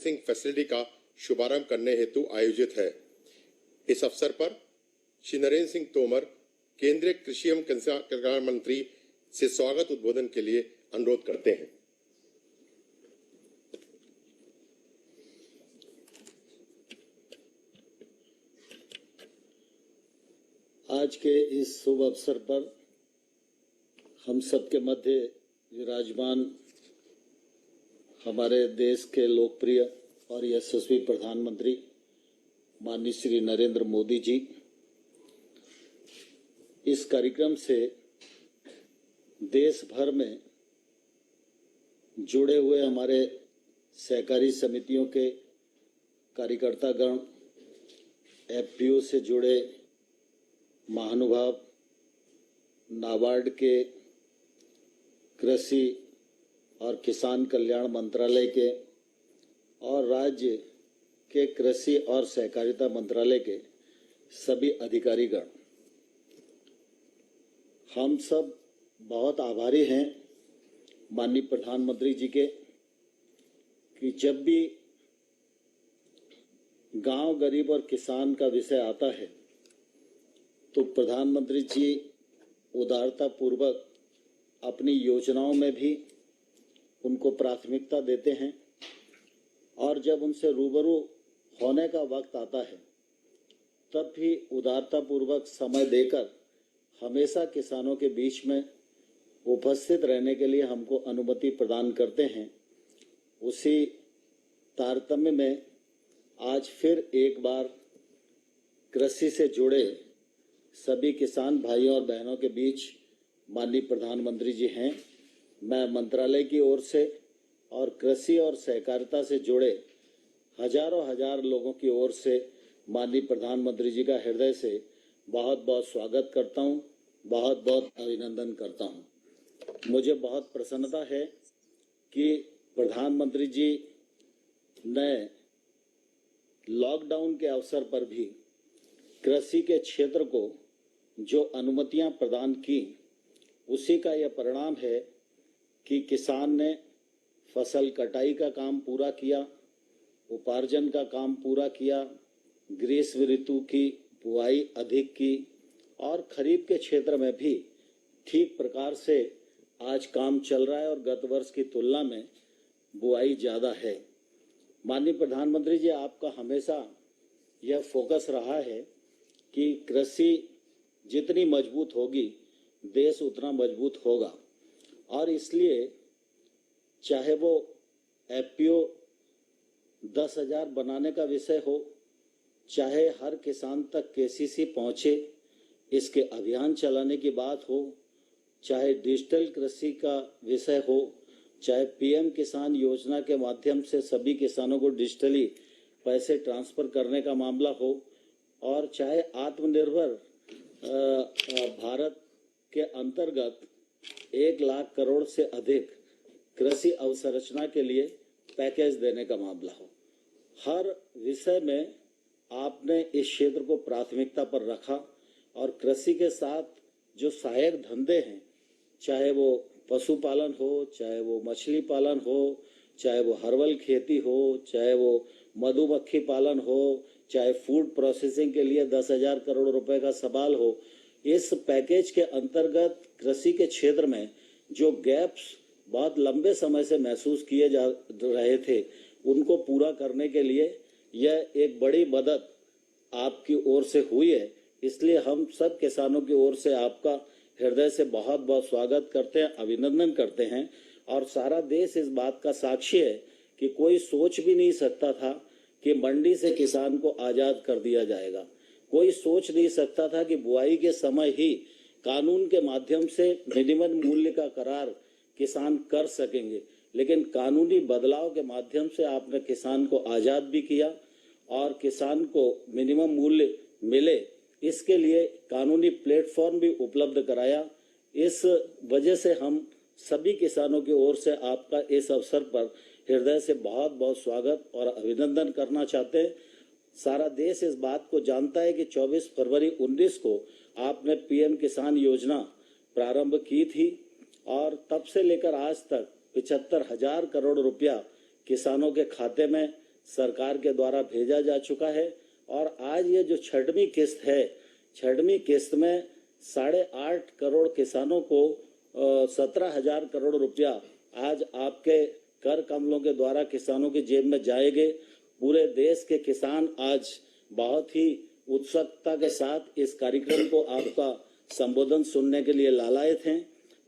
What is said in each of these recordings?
Processing facility का शुभारंभ करने हेतु आयोजित है। इस अवसर पर श्री नरेंद्र सिंह तोमर केंद्रीय कृषि एवं कल्याण मंत्री से स्वागत उद्बोधन के लिए अनुरोध करते हैं। आज के इस शुभ अवसर पर हम सबके मध्य विराजमान हमारे देश के लोकप्रिय और यशस्वी प्रधानमंत्री माननीय श्री नरेंद्र मोदी जी इस कार्यक्रम से देश भर में जुड़े हुए हमारे सहकारी समितियों के कार्यकर्तागण, एफपीओ से जुड़े महानुभाव, नाबार्ड के कृषि और किसान कल्याण मंत्रालय के और राज्य के कृषि और सहकारिता मंत्रालय के सभी अधिकारीगण, हम सब बहुत आभारी हैं माननीय प्रधानमंत्री जी के कि जब भी गांव, गरीब और किसान का विषय आता है तो प्रधानमंत्री जी उदारता पूर्वक अपनी योजनाओं में भी उनको प्राथमिकता देते हैं और जब उनसे रूबरू होने का वक्त आता है तब भी उदारता पूर्वक समय देकर हमेशा किसानों के बीच में उपस्थित रहने के लिए हमको अनुमति प्रदान करते हैं। उसी तारतम्य में आज फिर एक बार कृषि से जुड़े सभी किसान भाइयों और बहनों के बीच माननीय प्रधानमंत्री जी हैं। मैं मंत्रालय की ओर से और कृषि और सहकारिता से जुड़े हजार लोगों की ओर से माननीय प्रधानमंत्री जी का हृदय से बहुत बहुत स्वागत करता हूं, बहुत बहुत अभिनंदन करता हूं। मुझे बहुत प्रसन्नता है कि प्रधानमंत्री जी ने लॉकडाउन के अवसर पर भी कृषि के क्षेत्र को जो अनुमतियां प्रदान की, उसी का यह परिणाम है कि किसान ने फसल कटाई का काम पूरा किया, उपार्जन का काम पूरा किया, ग्रीष्म ऋतु की बुआई अधिक की और खरीफ के क्षेत्र में भी ठीक प्रकार से आज काम चल रहा है और गत वर्ष की तुलना में बुआई ज़्यादा है। माननीय प्रधानमंत्री जी, आपका हमेशा यह फोकस रहा है कि कृषि जितनी मजबूत होगी देश उतना मजबूत होगा और इसलिए चाहे वो एफपीओ 10,000 बनाने का विषय हो, चाहे हर किसान तक केसीसी पहुंचे इसके अभियान चलाने की बात हो, चाहे डिजिटल कृषि का विषय हो, चाहे पीएम किसान योजना के माध्यम से सभी किसानों को डिजिटली पैसे ट्रांसफर करने का मामला हो और चाहे आत्मनिर्भर भारत के अंतर्गत 1 लाख करोड़ से अधिक कृषि अवसंरचना के लिए पैकेज देने का मामला हो, हर विषय में आपने इस क्षेत्र को प्राथमिकता पर रखा और कृषि के साथ जो सहायक धंधे हैं, चाहे वो पशुपालन हो, चाहे वो मछली पालन हो, चाहे वो हर्बल खेती हो, चाहे वो मधुमक्खी पालन हो, चाहे फूड प्रोसेसिंग के लिए 10,000 करोड़ रुपए का सवाल हो, इस पैकेज के अंतर्गत कृषि के क्षेत्र में जो गैप्स बहुत लंबे समय से महसूस किए जा रहे थे, उनको पूरा करने के लिए यह एक बड़ी मदद आपकी ओर से हुई है। इसलिए हम सब किसानों की ओर से आपका हृदय से बहुत बहुत स्वागत करते हैं, अभिनंदन करते हैं और सारा देश इस बात का साक्षी है कि कोई सोच भी नहीं सकता था कि मंडी से किसान को आज़ाद कर दिया जाएगा। कोई सोच नहीं सकता था कि बुआई के समय ही कानून के माध्यम से मिनिमम मूल्य का करार किसान कर सकेंगे, लेकिन कानूनी बदलाव के माध्यम से आपने किसान को आज़ाद भी किया और किसान को मिनिमम मूल्य मिले, इसके लिए कानूनी प्लेटफॉर्म भी उपलब्ध कराया। इस वजह से हम सभी किसानों की ओर से आपका इस अवसर पर हृदय से बहुत बहुत स्वागत और अभिनंदन करना चाहते हैं। सारा देश इस बात को जानता है कि 24 फरवरी 19 को आपने पीएम किसान योजना प्रारंभ की थी और तब से लेकर आज तक 75,000 करोड़ रुपया किसानों के खाते में सरकार के द्वारा भेजा जा चुका है और आज ये जो छठवीं किस्त है, छठवीं किस्त में 8.5 करोड़ किसानों को 17,000 करोड़ रुपया आज आपके कर कमलों के द्वारा किसानों की जेब में जाएंगे। पूरे देश के किसान आज बहुत ही उत्सुकता के साथ इस कार्यक्रम को आपका संबोधन सुनने के लिए लालायित हैं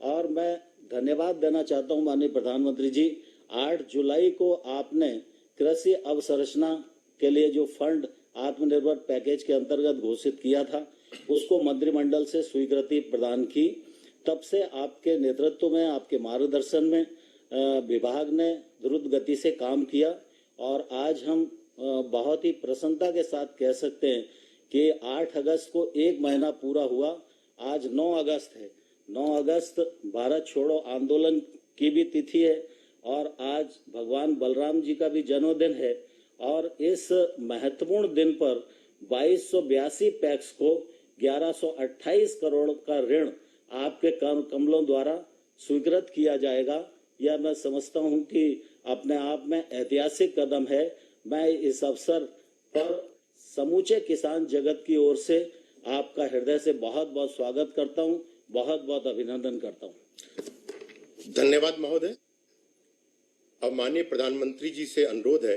और मैं धन्यवाद देना चाहता हूं माननीय प्रधानमंत्री जी। 8 जुलाई को आपने कृषि अवसंरचना के लिए जो फंड आत्मनिर्भर पैकेज के अंतर्गत घोषित किया था, उसको मंत्रिमंडल से स्वीकृति प्रदान की। तब से आपके नेतृत्व में, आपके मार्गदर्शन में विभाग ने द्रुत गति से काम किया और आज हम बहुत ही प्रसन्नता के साथ कह सकते हैं कि 8 अगस्त को 1 महीना पूरा हुआ। आज 9 अगस्त है। 9 अगस्त भारत छोड़ो आंदोलन की भी तिथि है और आज भगवान बलराम जी का भी जन्मदिन है और इस महत्वपूर्ण दिन पर 2282 पैक्स को 1128 करोड़ का ऋण आपके कमलों द्वारा स्वीकृत किया जाएगा। यह मैं समझता हूं कि अपने आप में ऐतिहासिक कदम है। मैं इस अवसर पर समूचे किसान जगत की ओर से आपका हृदय से बहुत बहुत स्वागत करता हूं, बहुत बहुत अभिनंदन करता हूं। धन्यवाद महोदय। अब माननीय प्रधानमंत्री जी से अनुरोध है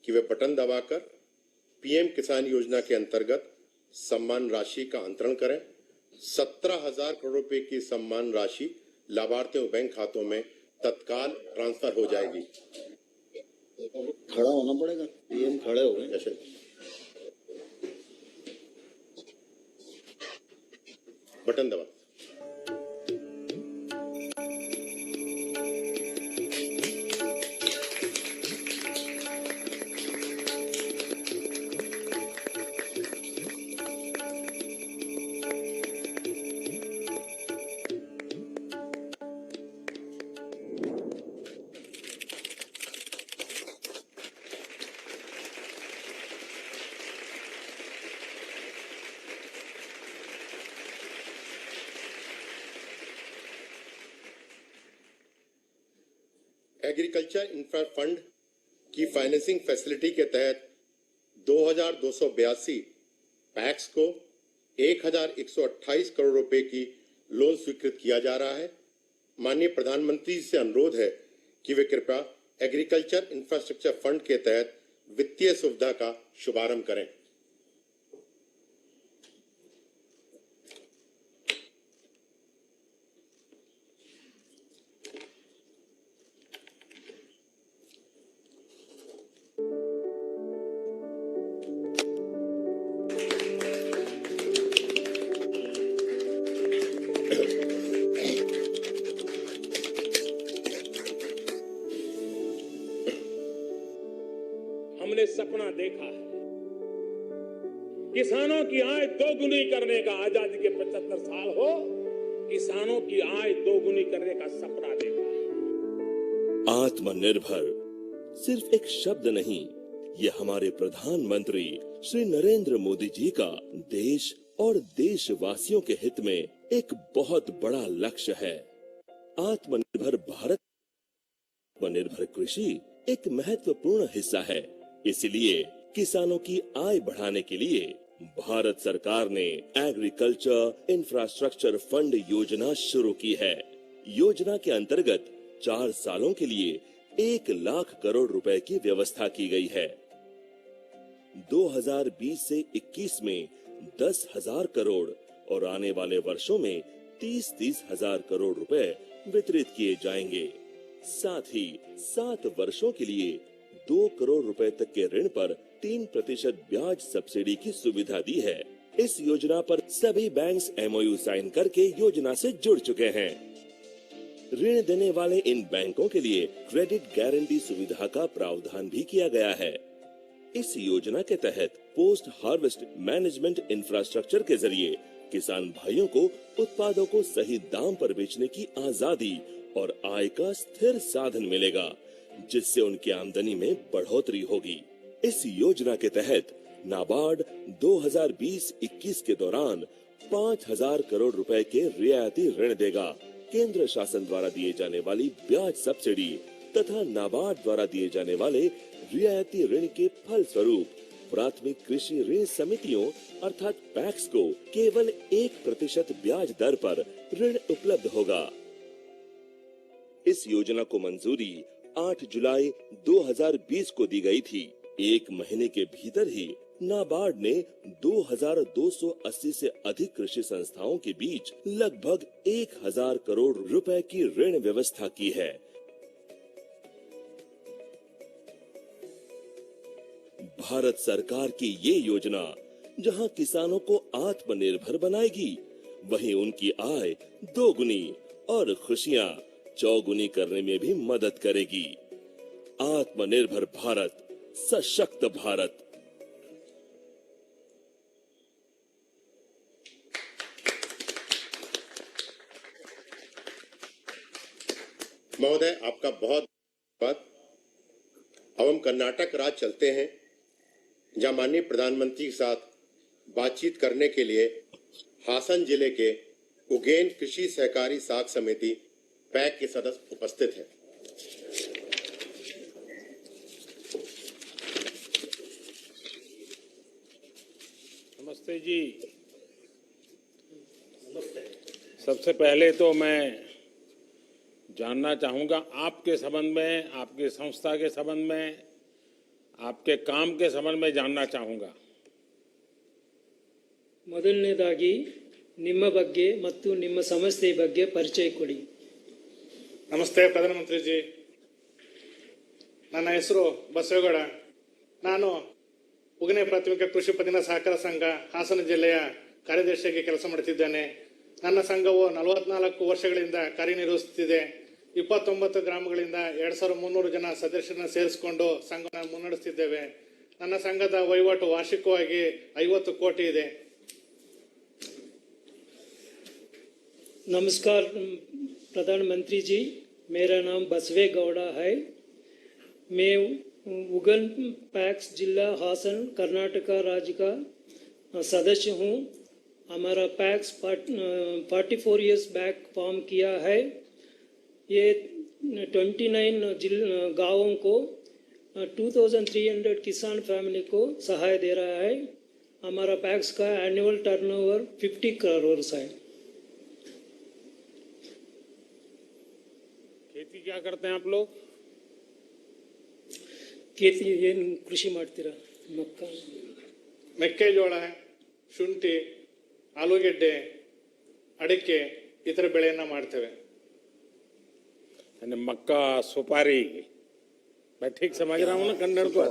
कि वे बटन दबाकर पीएम किसान योजना के अंतर्गत सम्मान राशि का अंतरण करें। 17,000 करोड़ रुपए की सम्मान राशि लाभार्थियों बैंक खातों में तत्काल ट्रांसफर हो जाएगी। खड़ा होना पड़ेगा। पीएम खड़े हो गए। जैसे बटन दबा। एग्रीकल्चर इंफ्रा फंड की फाइनेंसिंग फैसिलिटी के तहत 2,282 पैक्स को 1,128 करोड़ रुपए की लोन स्वीकृत किया जा रहा है। माननीय प्रधानमंत्री से अनुरोध है कि वे कृपया एग्रीकल्चर इंफ्रास्ट्रक्चर फंड के तहत वित्तीय सुविधा का शुभारंभ करें। हमने सपना देखा है किसानों की आय दोगुनी करने का। आजादी के 75 साल हो, किसानों की आय दोगुनी करने का सपना देखा है। आत्मनिर्भर सिर्फ एक शब्द नहीं, ये हमारे प्रधानमंत्री श्री नरेंद्र मोदी जी का देश और देशवासियों के हित में एक बहुत बड़ा लक्ष्य है। आत्मनिर्भर भारत, आत्मनिर्भर कृषि एक महत्वपूर्ण हिस्सा है। इसलिए किसानों की आय बढ़ाने के लिए भारत सरकार ने एग्रीकल्चर इंफ्रास्ट्रक्चर फंड योजना शुरू की है। योजना के अंतर्गत 4 सालों के लिए 1 लाख करोड़ रुपए की व्यवस्था की गई है। 2020 से 21 में 10,000 करोड़ और आने वाले वर्षों में 30-30 हजार करोड़ रुपए वितरित किए जाएंगे। साथ ही 7 वर्षों के लिए 2 करोड़ रुपए तक के ऋण पर 3% ब्याज सब्सिडी की सुविधा दी है। इस योजना पर सभी बैंक्स MOU साइन करके योजना से जुड़ चुके हैं। ऋण देने वाले इन बैंकों के लिए क्रेडिट गारंटी सुविधा का प्रावधान भी किया गया है। इस योजना के तहत पोस्ट हार्वेस्ट मैनेजमेंट इंफ्रास्ट्रक्चर के जरिए किसान भाइयों को उत्पादों को सही दाम पर बेचने की आजादी और आय का स्थिर साधन मिलेगा, जिससे उनकी आमदनी में बढ़ोतरी होगी। इस योजना के तहत नाबार्ड 2020-21 के दौरान 5,000 करोड़ रुपए के रियायती ऋण देगा। केंद्र शासन द्वारा दिए जाने वाली ब्याज सब्सिडी तथा नाबार्ड द्वारा दिए जाने वाले रियायती ऋण के फल स्वरूप प्राथमिक कृषि ऋण समितियों अर्थात पैक्स को केवल 1% ब्याज दर पर ऋण उपलब्ध होगा। इस योजना को मंजूरी 8 जुलाई 2020 को दी गई थी। एक महीने के भीतर ही नाबार्ड ने 2280 से अधिक कृषि संस्थाओं के बीच लगभग 1000 करोड़ रुपए की ऋण व्यवस्था की है। भारत सरकार की ये योजना जहां किसानों को आत्मनिर्भर बनाएगी, वहीं उनकी आय दोगुनी और खुशियां चौगुनी करने में भी मदद करेगी। आत्मनिर्भर भारत, सशक्त भारत। महोदय, आपका बहुत धन्यवाद। अब हम कर्नाटक राज्य चलते हैं, जहां माननीय प्रधानमंत्री के साथ बातचीत करने के लिए हासन जिले के उगेन कृषि सहकारी साख समिति पैक के सदस्य उपस्थित हैं। नमस्ते जी। सबसे पहले तो मैं जानना चाहूंगा आपके संबंध में, आपकी संस्था के संबंध में, आपके काम के संबंध में जानना चाहूंगा। ಮೊದಲನೇದಾಗಿ ನಿಮ್ಮ ಬಗ್ಗೆ ಮತ್ತು ನಿಮ್ಮ ಸಂಸ್ಥೆ ಬಗ್ಗೆ ಪರಿಚಯ ಕೊಡಿ। ನಮಸ್ತೆ ಪ್ರಧಾನಮಂತ್ರಿ ಜಿ, ನನ್ನ ಹೆಸರು ಬಸವೇಗೌಡ. ನಾನು ಉಗನೆ ಪ್ರಾಥಮಿಕ ಕೃಷಿ ಪತ್ತಿನ ಸಹಕಾರ ಸಂಘ ಹಾಸನ ಜಿಲ್ಲೆಯ ಕಾರ್ಯದರ್ಶಿಯಾಗಿ ಕೆಲಸ ಮಾಡುತ್ತಿದ್ದೇನೆ. ನನ್ನ ಸಂಘವು 44 ವರ್ಷಗಳಿಂದ ಕಾರ್ಯನಿರ್ವಹಿಸುತ್ತಿದೆ. 29 ಗ್ರಾಮಗಳಿಂದ 2300 ಜನ ಸದಸ್ಯರನ್ನು ಸೇರಿಸಿಕೊಂಡು ಸಂಘವನ್ನು ಮುನ್ನಡೆಸುತ್ತಿದ್ದೇವೆ. ನನ್ನ ಸಂಘದ ವಹಿವಾಟು ವಾರ್ಷಿಕವಾಗಿ 50 ಕೋಟಿ ಇದೆ. नमस्कार प्रधानमंत्री जी, मेरा नाम बसवे गौड़ा है। मैं उगन पैक्स जिला हासन कर्नाटक राज्य का सदस्य हूँ। हमारा पैक्स 44 इयर्स बैक फॉर्म किया है। ये 29 गाँवों को 2300 किसान फैमिली को सहाय दे रहा है। हमारा पैक्स का एनुअल टर्नओवर 50 करोड़ है। खेती क्या करते हैं आप लोग? खेती ಏನು ಕೃಷಿ ಮಾಡ್ತೀರಾ? ಮಕ್ಕ ಮೆಕ್ಕೆಜೋಳ, ಶುಂಠಿ, ಆಲೂಗೆಡ್ಡೆ, ಅಡಿಕೆ ಇತರ ಬೆಳೆಯನ್ನ ಮಾಡ್ತೇವೆ. यानी मक्का, सुपारी, मैं ठीक समझ रहा हूँ ना कन्नड़ को?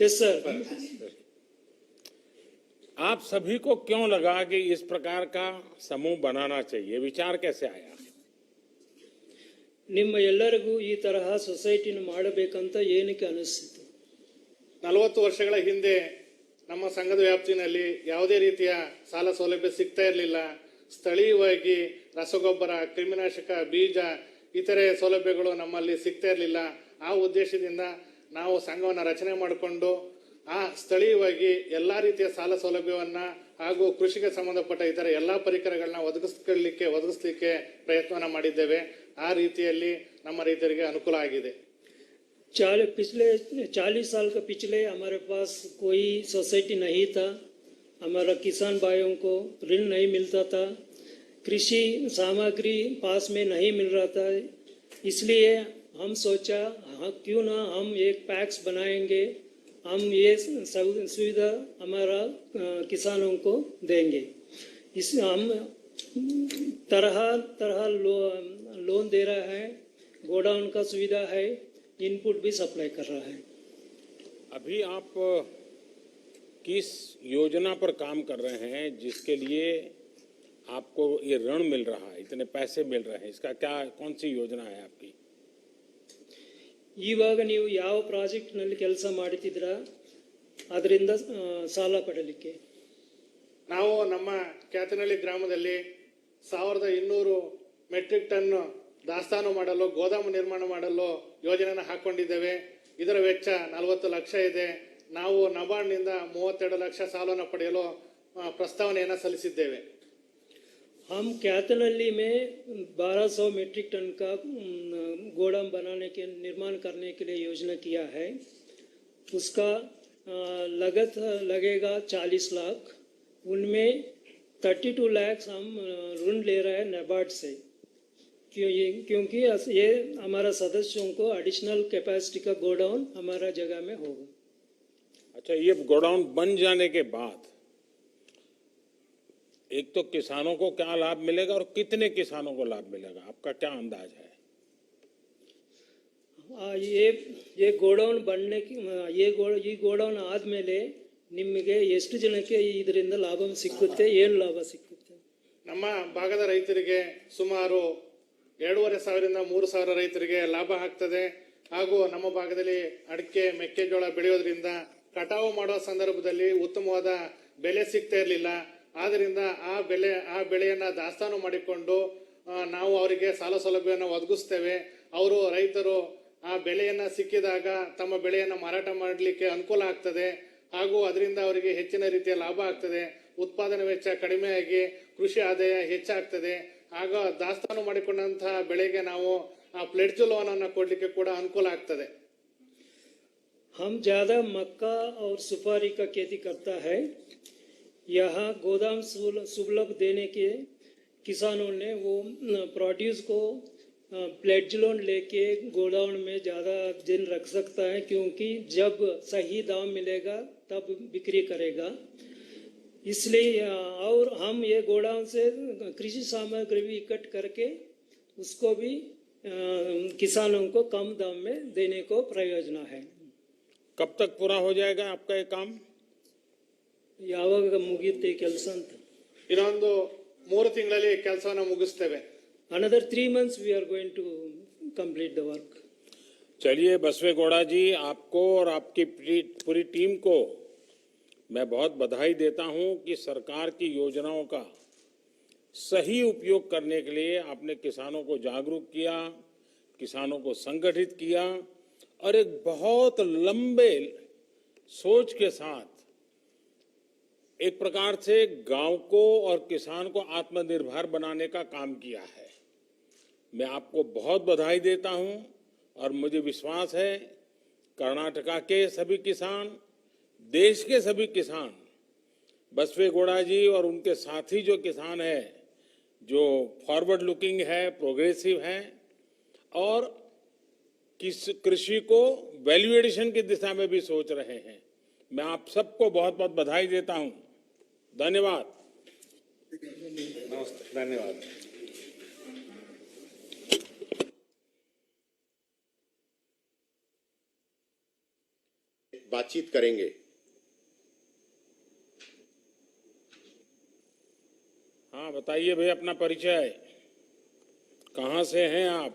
Yes sir. आप सभी को क्यों लगा कि इस प्रकार का समूह बनाना चाहिए? विचार कैसे आया? ನಿಮ್ಮ ಎಲ್ಲರಿಗೂ ಈ ತರಹ ಸೊಸೈಟಿನ ಮಾಡಬೇಕಂತ ಏನಕ್ಕೆ ಅನಿಸ್ತಿತ್ತು? 40 ವರ್ಷಗಳ ಹಿಂದೆ ನಮ್ಮ ಸಂಘದ ವ್ಯಾಪ್ತಿನಲ್ಲಿ ಯಾವುದೇ ರೀತಿಯ ಸಾಲ ಸೌಲಭ್ಯ ಸಿಗ್ತಾ ಇರಲಿಲ್ಲ. ಸ್ಥಳೀಯವಾಗಿ ರಸಗೊಬ್ಬರ, ಕ್ರಿಮಿನಾಶಕ, ಬೀಜ ಇತರೆ ಸೌಲಭ್ಯಗಳು ನಮ್ಮಲ್ಲಿ ಸಿಗ್ತಾ ಇರಲಿಲ್ಲ. ಆ ಉದ್ದೇಶದಿಂದ ನಾವು ಸಂಘವನ್ನು ರಚನೆ ಮಾಡಿಕೊಂಡು ಆ ಸ್ಥಳೀಯವಾಗಿ ಎಲ್ಲಾ ರೀತಿಯ ಸಾಲ ಸೌಲಭ್ಯವನ್ನ ಹಾಗೂ ಕೃಷಿಗೆ ಸಂಬಂಧಪಟ್ಟ ಇತರ ಎಲ್ಲಾ ಪರಿಕರಗಳನ್ನ ಒದಗಿಸಲಿಕ್ಕೆ ಪ್ರಯತ್ನವನ್ನ ಮಾಡಿದ್ದೇವೆ. ಆ ರೀತಿಯಲ್ಲಿ ನಮ್ಮ ರೈತರಿಗೆ ಅನುಕೂಲ ಆಗಿದೆ. पिछले 40 साल का पिछले हमारे पास कोई सोसाइटी नहीं था। हमारा किसान भाइयों को ऋण नहीं मिलता था, कृषि सामग्री पास में नहीं मिल रहा था। इसलिए हम सोचा क्यों ना हम एक पैक्स बनाएंगे, हम ये सुविधा हमारा किसानों को देंगे। इस हम तरह तरह लोन दे रहा है, गोडाउन का सुविधा है, इनपुट भी सप्लाई कर रहा है। अभी आप किस योजना पर काम कर रहे हैं जिसके लिए आपको ये ऋण मिल रहा है, इतने पैसे मिल रहे हैं? इसका क्या, कौन सी योजना है आपकी? ಇವಾಗ ನೀವು ಯಾವ ಪ್ರಾಜೆಕ್ಟ್ ನಲ್ಲಿ ಕೆಲಸ ಮಾಡುತ್ತಿದ್ದೀರಾ ಅದರಿಂದ ಸಾಲ ಪಡೆಯಲಿಕ್ಕೆ? ನಾವು ನಮ್ಮ ಕ್ಯಾತನಹಳ್ಳಿ ಗ್ರಾಮದಲ್ಲಿ 1200 ಮೆಟ್ರಿಕ್ ಟನ್ ದಾಸ್ತಾನು ಮಾಡಲು, ಗೋದಾಮು ನಿರ್ಮಾಣ ಮಾಡಲು ಯೋಜನೆಯನ್ನು ಹಾಕೊಂಡಿದ್ದೇವೆ. ಇದರ ವೆಚ್ಚ 40 ಲಕ್ಷ ಇದೆ. ನಾವು ನಬಾರ್ಡ್ನಿಂದ 32 ಲಕ್ಷ ಸಾಲವನ್ನು ಪಡೆಯಲು ಪ್ರಸ್ತಾವನೆಯನ್ನು ಸಲ್ಲಿಸಿದ್ದೇವೆ. हम कैथनल्ली में 1200 मीट्रिक टन का गोदाम बनाने के निर्माण करने के लिए योजना किया है। उसका लागत लगेगा 40 लाख। उनमें 32 लाख हम ऋण ले रहे हैं नाबार्ड से, क्योंकि ये हमारा सदस्यों को एडिशनल कैपेसिटी का गोडाउन हमारा जगह में होगा। अच्छा, ये गोडाउन बन जाने के बाद एक तो किसानों को क्या लाभ मिलेगा और कितने किसानों को लाभ मिलेगा, आपका क्या अंदाज है? ये ಗೋಡೌನ್ बनने की ಈ ಗೋಡೌನ್ ಆದ್ಮೇಲೆ ನಿಮಗೆ ಎಷ್ಟು ಜನಕ್ಕೆ ಇದರಿಂದ ಲಾಭ ಸಿಕ್ಕುತ್ತೆ, ಏನು ಲಾಭ ಸಿಕ್ಕುತ್ತೆ? ನಮ್ಮ ಭಾಗದ ರೈತರಿಗೆ ಸುಮಾರು 2,500 3,000 ರೈತರಿಗೆ ಲಾಭ ಆಗ್ತದೆ. ಹಾಗೂ ನಮ್ಮ ಭಾಗದಲ್ಲಿ ಅಡಿಕೆ ಮೆಕ್ಕೆಜೋಳ ಬೆಳೆಯೋದ್ರಿಂದ ಕಟಾವು ಮಾಡುವ ಸಂದರ್ಭದಲ್ಲಿ ಉತ್ತಮವಾದ ಬೆಲೆ ಸಿಗ್ತಾ ಇರಲಿಲ್ಲ. ಆದ್ದರಿಂದ ಆ ಬೆಳೆಯನ್ನ ದಾಸ್ತಾನು ಮಾಡಿಕೊಂಡು ನಾವು ಅವರಿಗೆ ಸಾಲ ಸೌಲಭ್ಯವನ್ನು ಒದಗಿಸ್ತೇವೆ. ಅವರು ರೈತರು ಆ ಬೆಳೆಯನ್ನ ಸಿಕ್ಕಿದಾಗ ತಮ್ಮ ಬೆಳೆಯನ್ನ ಮಾರಾಟ ಮಾಡಲಿಕ್ಕೆ ಅನುಕೂಲ ಆಗ್ತದೆ. ಹಾಗೂ ಅದರಿಂದ ಅವರಿಗೆ ಹೆಚ್ಚಿನ ರೀತಿಯ ಲಾಭ ಆಗ್ತದೆ. ಉತ್ಪಾದನಾ ವೆಚ್ಚ ಕಡಿಮೆಯಾಗಿ ಕೃಷಿ ಆದಾಯ ಹೆಚ್ಚಾಗ್ತದೆ. ಆಗ ದಾಸ್ತಾನು ಮಾಡಿಕೊಂಡಂತಹ ಬೆಳೆಗೆ ನಾವು ಆ ಪ್ಲೆಡ್ಜ್ ಲೋನ್ ಅನ್ನು ಕೊಡ್ಲಿಕ್ಕೆ ಕೂಡ ಅನುಕೂಲ ಆಗ್ತದೆ. हम ज्यादा मक्का और सुपारी का खेती करता है। यहाँ गोदाम सुलभ देने के किसानों ने वो प्रोड्यूस को प्लेड्ज लोन लेके गोडाउन में ज़्यादा दिन रख सकता है, क्योंकि जब सही दाम मिलेगा तब बिक्री करेगा। इसलिए और हम ये गोडाउन से कृषि सामग्री भी इकट्ठ करके उसको भी किसानों को कम दाम में देने को प्रयोजन है। कब तक पूरा हो जाएगा आपका ये काम? ಯಾವಾಗ ಮುಗಿಯುತ್ತೆ ಕೆಲಸ ಅಂತ? ಇನ್ನೊಂದು 3 ತಿಂಗಳಲ್ಲಿ ಕೆಲಸವನ್ನು ಮುಗಿಸ್ತೇವೆ. Another 3 months we are going to complete the work. चलिए बसवेगौड़ा जी, आपको और आपकी पूरी टीम को मैं बहुत बधाई देता हूं कि सरकार की योजनाओं का सही उपयोग करने के लिए आपने किसानों को जागरूक किया, किसानों को संगठित किया और एक बहुत लंबे सोच के साथ एक प्रकार से गांव को और किसान को आत्मनिर्भर बनाने का काम किया है। मैं आपको बहुत बधाई देता हूं और मुझे विश्वास है कर्नाटका के सभी किसान, देश के सभी किसान, बसवेगौड़ा जी और उनके साथी जो किसान है, जो फॉरवर्ड लुकिंग है, प्रोग्रेसिव है और कृषि को वैल्यू एडिशन की दिशा में भी सोच रहे हैं, मैं आप सबको बहुत बहुत बधाई देता हूं। धन्यवाद। नमस्ते, धन्यवाद। बातचीत करेंगे। हाँ बताइए भाई, अपना परिचय, कहाँ से हैं आप?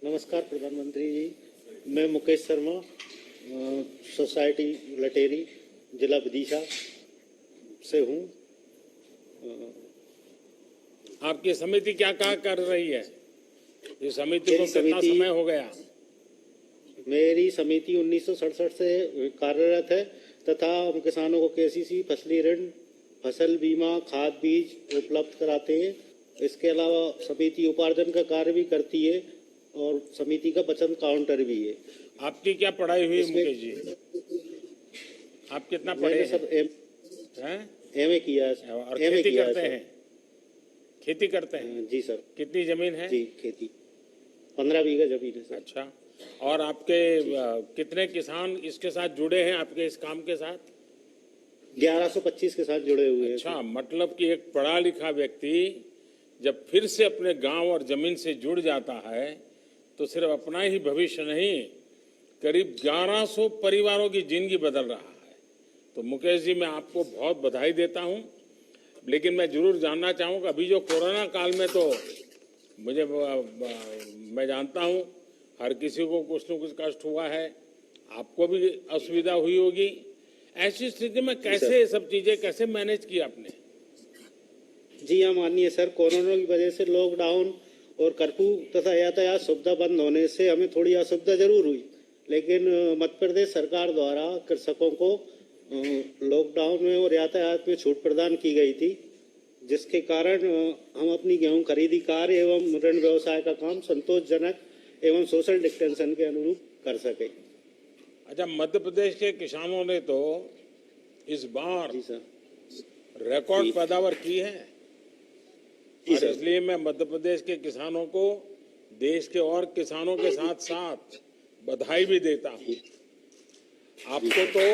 नमस्कार प्रधानमंत्री जी, मैं मुकेश शर्मा, सोसाइटी लटेरी, जिला विदिशा से हूँ। आपकी समिति क्या कर रही है? ये समिति को कितना समय हो गया? मेरी समिति 1967 से कार्यरत है तथा हम किसानों को केसीसी, फसली ऋण, फसल बीमा, खाद बीज उपलब्ध कराते हैं। इसके अलावा समिति उपार्जन का कार्य भी करती है और समिति का बचत काउंटर भी है। आपकी क्या पढ़ाई हुई मुकेश जी? आप कितना पढ़े मैंने हैं? सब एमए किया है। और खेती करते हैं? खेती करते हैं? जी सर। कितनी जमीन है? जी खेती 15 बीघा जमीन है सर। अच्छा, और आपके कितने किसान इसके साथ जुड़े हैं, आपके इस काम के साथ? 1125 के साथ जुड़े हुए हैं। अच्छा, मतलब कि एक पढ़ा लिखा व्यक्ति जब फिर से अपने गांव और जमीन से जुड़ जाता है तो सिर्फ अपना ही भविष्य नहीं, करीब 1100 परिवारों की जिंदगी बदल रहा है। तो मुकेश जी, मैं आपको बहुत बधाई देता हूं, लेकिन मैं जरूर जानना चाहूँगा, अभी जो कोरोना काल में तो मैं जानता हूं हर किसी को कुछ न कुछ कष्ट हुआ है, आपको भी असुविधा हुई होगी। ऐसी स्थिति में कैसे ये सब चीजें कैसे मैनेज की आपने? जी हाँ माननीय सर, कोरोना की वजह से लॉकडाउन और कर्फ्यू तथा यातायात सुविधा बंद होने से हमें थोड़ी असुविधा जरूर हुई, लेकिन मध्य प्रदेश सरकार द्वारा कृषकों को लॉकडाउन में और यातायात में छूट प्रदान की गई थी, जिसके कारण हम अपनी गेहूं खरीदी कार्य एवं ऋण व्यवसाय का काम संतोषजनक एवं सोशल डिस्टेंशन के अनुरूप कर सके। अच्छा, मध्य प्रदेश के किसानों ने तो इस बार जी सर। रिकॉर्ड पैदावार की है जी और सर। इसलिए मैं मध्य प्रदेश के किसानों को देश के और किसानों के साथ साथ बधाई भी देता हूँ। आपको तो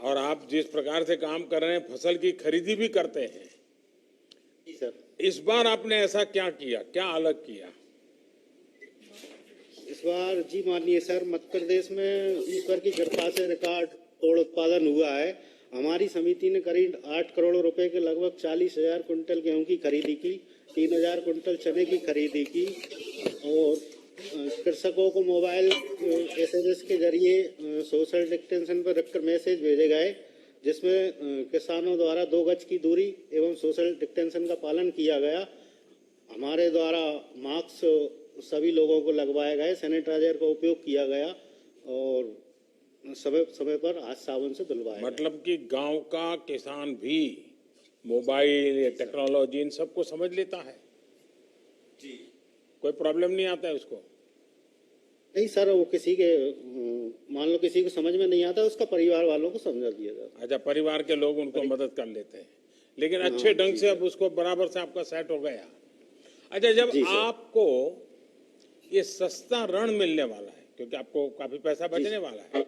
और आप जिस प्रकार से काम कर रहे हैं, फसल की खरीदी भी करते हैं, जी सर। इस बार आपने ऐसा क्या किया, क्या अलग किया? इस बार जी मानिए सर, मध्य प्रदेश में ईश्वर की कृपा से रिकॉर्ड तोड़ उत्पादन हुआ है। हमारी समिति ने करीब 8 करोड़ रुपए के लगभग 40,000 कुंटल गेहूं की खरीदी की, 3,000 कुंटल चने की खरीदी की और कृषकों को मोबाइल SMS के जरिए सोशल डिस्टेंशन पर रखकर मैसेज भेजे गए, जिसमें किसानों द्वारा 2 गज की दूरी एवं सोशल डिस्टेंशन का पालन किया गया। हमारे द्वारा मास्क सभी लोगों को लगवाए गए, सैनिटाइजर का उपयोग किया गया और समय समय पर हाथ साबुन से धुलवाया। मतलब कि गांव का किसान भी मोबाइल या टेक्नोलॉजी इन सबको समझ लेता है जी, कोई प्रॉब्लम नहीं आता है उसको? नहीं सर, वो किसी के मान लो किसी को समझ में नहीं आता, उसका परिवार वालों को समझा दिया जाता। अच्छा, परिवार के लोग उनको मदद कर लेते हैं, लेकिन अच्छे ढंग से अब उसको बराबर से आपका सेट हो गया। अच्छा, जब आपको ये सस्ता ऋण मिलने वाला है, क्योंकि आपको काफी पैसा बचने वाला है,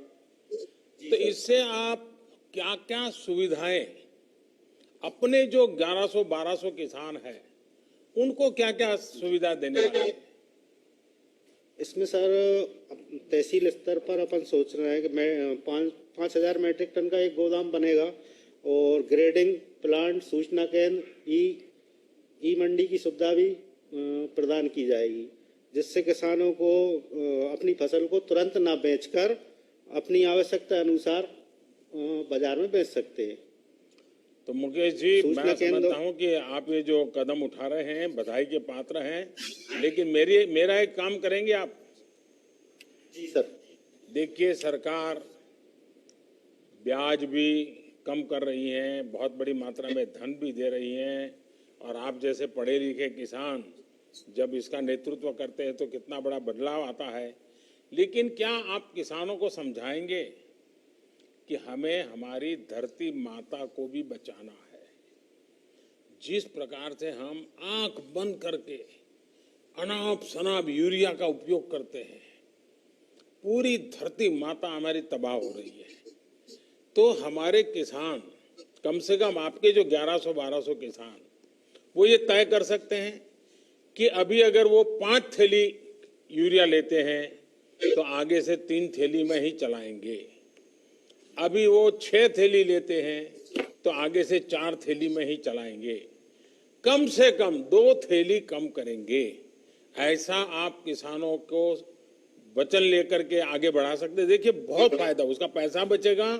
तो इससे आप क्या क्या सुविधाएं अपने जो 1100-1200 किसान हैं उनको क्या क्या सुविधा देने वाले हैं? इसमें सर तहसील स्तर पर अपन सोच रहे हैं कि मैं 5,000 मीट्रिक टन का एक गोदाम बनेगा और ग्रेडिंग प्लांट, सूचना केंद्र, ई मंडी की सुविधा भी प्रदान की जाएगी, जिससे किसानों को अपनी फसल को तुरंत ना बेचकर अपनी आवश्यकता अनुसार बाजार में बेच सकते हैं। तो मुकेश जी, मैं समझता हूं कि आप ये जो कदम उठा रहे हैं बधाई के पात्र हैं, लेकिन मेरा एक काम करेंगे आप? जी सर। देखिए, सरकार ब्याज भी कम कर रही है, बहुत बड़ी मात्रा में धन भी दे रही है, और आप जैसे पढ़े लिखे किसान जब इसका नेतृत्व करते हैं तो कितना बड़ा बदलाव आता है। लेकिन क्या आप किसानों को समझाएंगे कि हमें हमारी धरती माता को भी बचाना है? जिस प्रकार से हम आंख बंद करके अनाप शनाप यूरिया का उपयोग करते हैं, पूरी धरती माता हमारी तबाह हो रही है। तो हमारे किसान, कम से कम आपके जो 1100-1200 किसान, वो ये तय कर सकते हैं कि अभी अगर वो 5 थैली यूरिया लेते हैं तो आगे से 3 थैली में ही चलाएंगे। अभी वो 6 थैली लेते हैं तो आगे से 4 थैली में ही चलाएंगे। कम से कम 2 थैली कम करेंगे। ऐसा आप किसानों को वचन लेकर के आगे बढ़ा सकते। देखिए, बहुत फायदा, उसका पैसा बचेगा,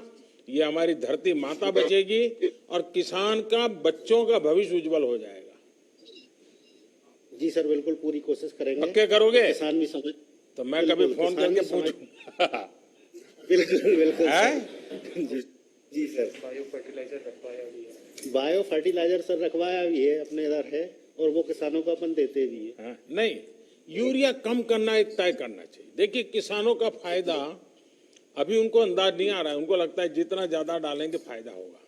ये हमारी धरती माता बचेगी और किसान का, बच्चों का भविष्य उज्जवल हो जाएगा। जी सर, बिल्कुल पूरी कोशिश करेंगे। पक्के करोगे? किसान भी समझ, तो मैं कभी फोन करके पूछूंगा। बिल्कुल बिल्कुल है? जी सर। बायो फर्टिलाइजर सर रखवाया भी है, अपने इधर है, और वो किसानों को अपन देते भी है। हाँ, नहीं, यूरिया कम करना एक तय करना चाहिए। देखिए, किसानों का फायदा अभी उनको अंदाज नहीं आ रहा है, उनको लगता है जितना ज्यादा डालेंगे फायदा होगा।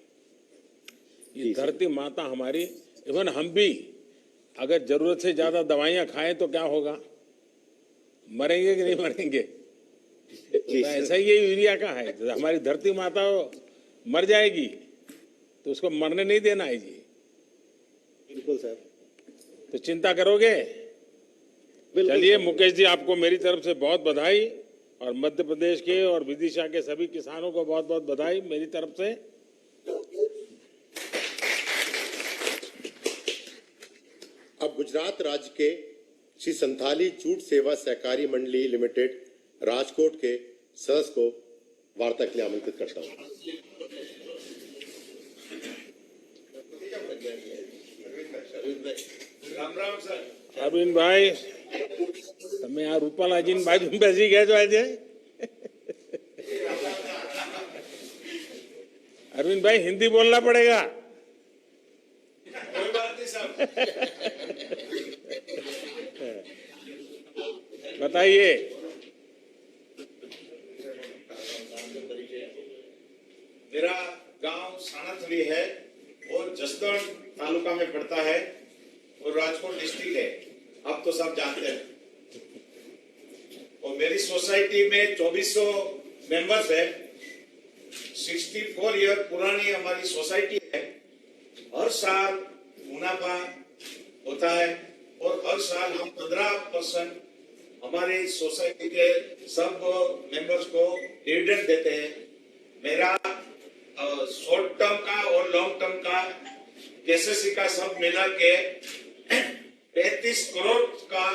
ये धरती माता हमारी, इवन हम भी अगर जरूरत से ज्यादा दवाइयां खाएं तो क्या होगा? मरेंगे कि नहीं मरेंगे? तो ऐसा ही ये यूरिया का है, हमारी धरती माता मर जाएगी तो उसको मरने नहीं देना है जी। बिल्कुल सर। तो चिंता करोगे? चलिए मुकेश जी, आपको मेरी तरफ से बहुत बधाई, और मध्य प्रदेश के और विदिशा के सभी किसानों को बहुत बहुत बधाई मेरी तरफ से। अब गुजरात राज्य के श्री संथाली जूट सेवा सहकारी मंडली लिमिटेड राजकोट के सदस्य को वार्ता के लिए आमंत्रित करता हूं। अरविंद भाई, તમે આ રૂપાલાજીની બાજુ બેસી ગયા છો આજે? अरविंद भाई हिंदी बोलना पड़ेगा। कोई बात नहीं साहब। बताइए। मेरा गांव सानाथली है और जसदण तालुका में पड़ता है और राजकोट डिस्ट्रिक्ट है, आप तो सब जानते हैं। और मेरी सोसाइटी में 2400 मेंबर्स है। 64 ईयर पुरानी हमारी सोसाइटी है। हर साल मुनाफा होता है और हर साल हम 15% हमारी सोसाइटी के सब मेंबर्स को डिविडेंड देते हैं। मेरा शॉर्ट टर्म का और लॉन्ग टर्म का केसीसी का सब मिला के 35 करोड़ का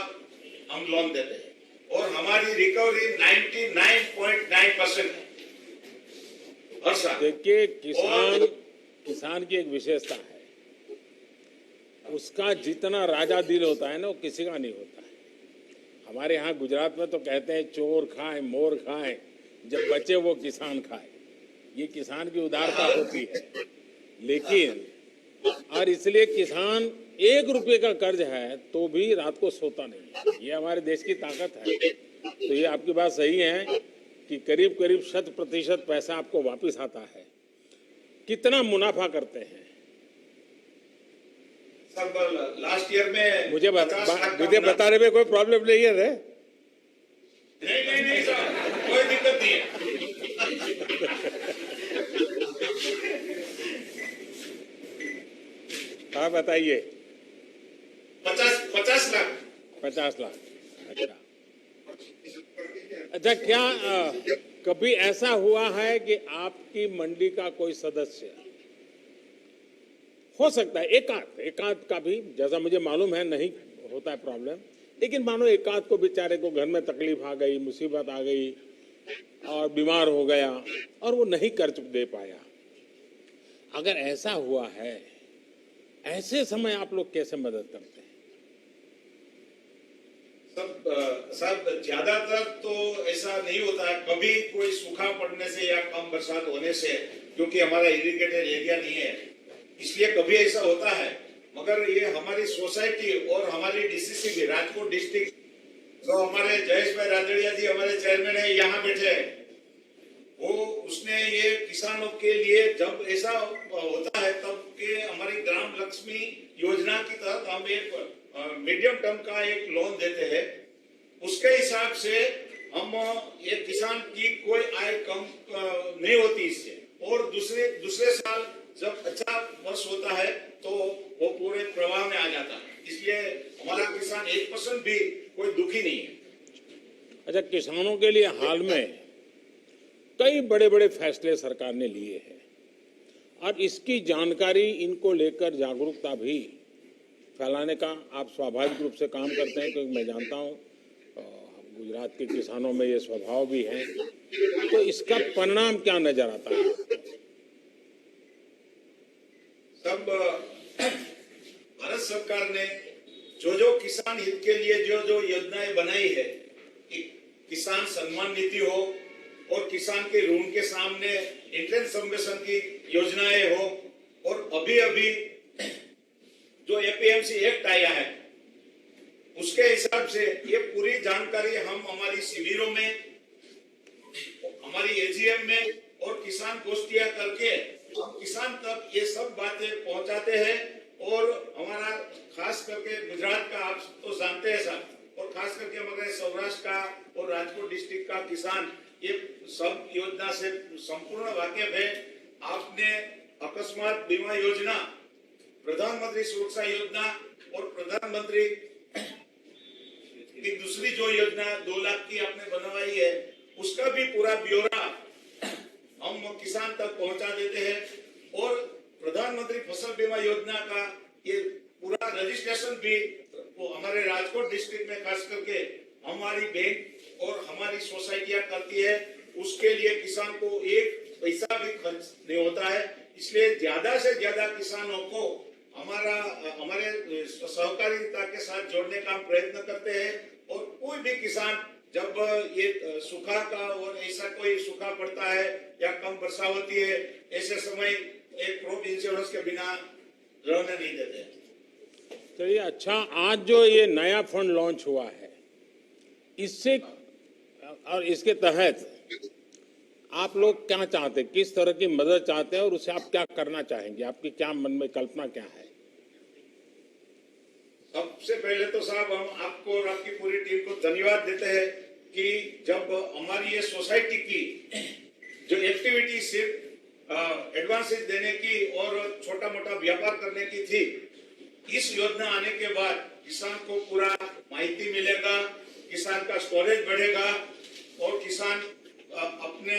हम लोन देते हैं और हमारी रिकवरी 99.9% है हर साल। देखिए किसान की एक विशेषता है, उसका जितना राजा दिल होता है ना वो किसी का नहीं होता है। हमारे यहाँ गुजरात में तो कहते हैं चोर खाए मोर खाए, जब बचे वो किसान खाए। ये किसान की उदारता होती है। लेकिन और इसलिए किसान 1 रुपये का कर्ज है तो भी रात को सोता नहीं है। ये हमारे देश की ताकत है। तो ये आपकी बात सही है कि करीब करीब 100% पैसा आपको वापस आता है। कितना मुनाफा करते हैं? सब लास्ट ईयर में मुझे 50 लाख का मुझे बताने में कोई प्रॉब्लम नहीं है रे। नहीं सर, कोई दिक्कत नहीं है। हाँ बताइए। 50 लाख। 50 लाख। अच्छा क्या कभी ऐसा हुआ है कि आपकी मंडी का कोई सदस्य, हो सकता है एकाध का भी, जैसा मुझे मालूम है नहीं होता है प्रॉब्लम, लेकिन मानो एकाध को बेचारे को घर में तकलीफ आ गई, मुसीबत आ गई और बीमार हो गया और वो नहीं कर्ज दे पाया, अगर ऐसा हुआ है, ऐसे समय आप लोग कैसे मदद करते हैं? सब ज्यादातर तो ऐसा नहीं होता है। कभी कोई सूखा पड़ने से या कम बरसात होने से, क्योंकि हमारा इरिगेटेड एरिया नहीं है, इसलिए कभी ऐसा होता है। मगर ये हमारी सोसाइटी और हमारी डीसीसी भी राजकोट डिस्ट्रिक्ट, जो हमारे जयेश भाई राजड़िया जी हमारे चेयरमैन है, यहाँ बैठे हैं, वो उसने ये किसानों के लिए जब ऐसा होता है तब के हमारी ग्राम लक्ष्मी योजना की तहत हम एक मीडियम टर्म का एक लोन देते हैं। उसके हिसाब से हम ये किसान की कोई आय कम नहीं होती इससे, और दूसरे साल जब अच्छा वर्ष होता है तो वो पूरे प्रवाह में आ जाता है। इसलिए हमारा किसान 1% भी कोई दुखी नहीं है। अच्छा, किसानों के लिए हाल में कई बड़े बड़े फैसले सरकार ने लिए हैं और इसकी जानकारी, इनको लेकर जागरूकता भी फैलाने का आप स्वाभाविक रूप से काम करते हैं, क्योंकि मैं जानता हूं गुजरात के किसानों में ये स्वभाव भी है। तो इसका परिणाम क्या नजर आता है? तब भारत सरकार ने जो किसान हित के लिए जो योजनाएं बनाई है, किसान सम्मान निधि हो और किसान के ऋण के सामने इंटरेस्ट सबवेशन की योजनाएं हो, और अभी जो एपीएमसी एक्ट आया है उसके हिसाब से ये पूरी जानकारी हम हमारी शिविरों में, हमारी एजीएम में और किसान गोष्ठियां करके हम किसान तक ये सब बातें पहुंचाते हैं। और हमारा खास करके गुजरात का आप तो जानते हैं सर, और खास करके हमारे सौराष्ट्र का और राजकोट डिस्ट्रिक्ट का किसान ये सब योजना से संपूर्ण वाकिफ है। आपने अकस्मात बीमा योजना, प्रधानमंत्री सुरक्षा योजना और प्रधानमंत्री की दूसरी जो योजना 2 लाख की आपने बनवाई है, उसका भी पूरा ब्यौरा हम किसान तक पहुंचा देते हैं। और प्रधानमंत्री फसल बीमा योजना का ये पूरा रजिस्ट्रेशन भी वो हमारे राजकोट डिस्ट्रिक्ट में खास करके हमारी बैंक और हमारी सोसाइटियां करती है। उसके लिए किसान को 1 पैसा भी खर्च नहीं होता है। इसलिए ज्यादा से ज्यादा किसानों को हमारे सहकारिता के साथ जोड़ने का हम प्रयत्न करते हैं। और कोई भी किसान जब ये सूखा का और ऐसा कोई सूखा पड़ता है या कम वर्षा होती है, ऐसे समय एक क्रॉप इंश्योरेंस के बिना रहने नहीं देते। चलिए, अच्छा, आज जो ये नया फंड लॉन्च हुआ है, इससे और इसके तहत आप लोग क्या चाहते हैं, किस तरह की मदद चाहते हैं और उससे आप क्या करना चाहेंगे, आपकी क्या मन में कल्पना क्या है? सबसे पहले तो साहब हम आपको और आपकी पूरी टीम को धन्यवाद देते हैं कि जब हमारी ये सोसाइटी की जो एक्टिविटी सिर्फ एडवांसेस देने की और छोटा मोटा व्यापार करने की थी, इस योजना आने के बाद किसान को पूरा माहिती मिलेगा, किसान का स्टोरेज बढ़ेगा और किसान अपने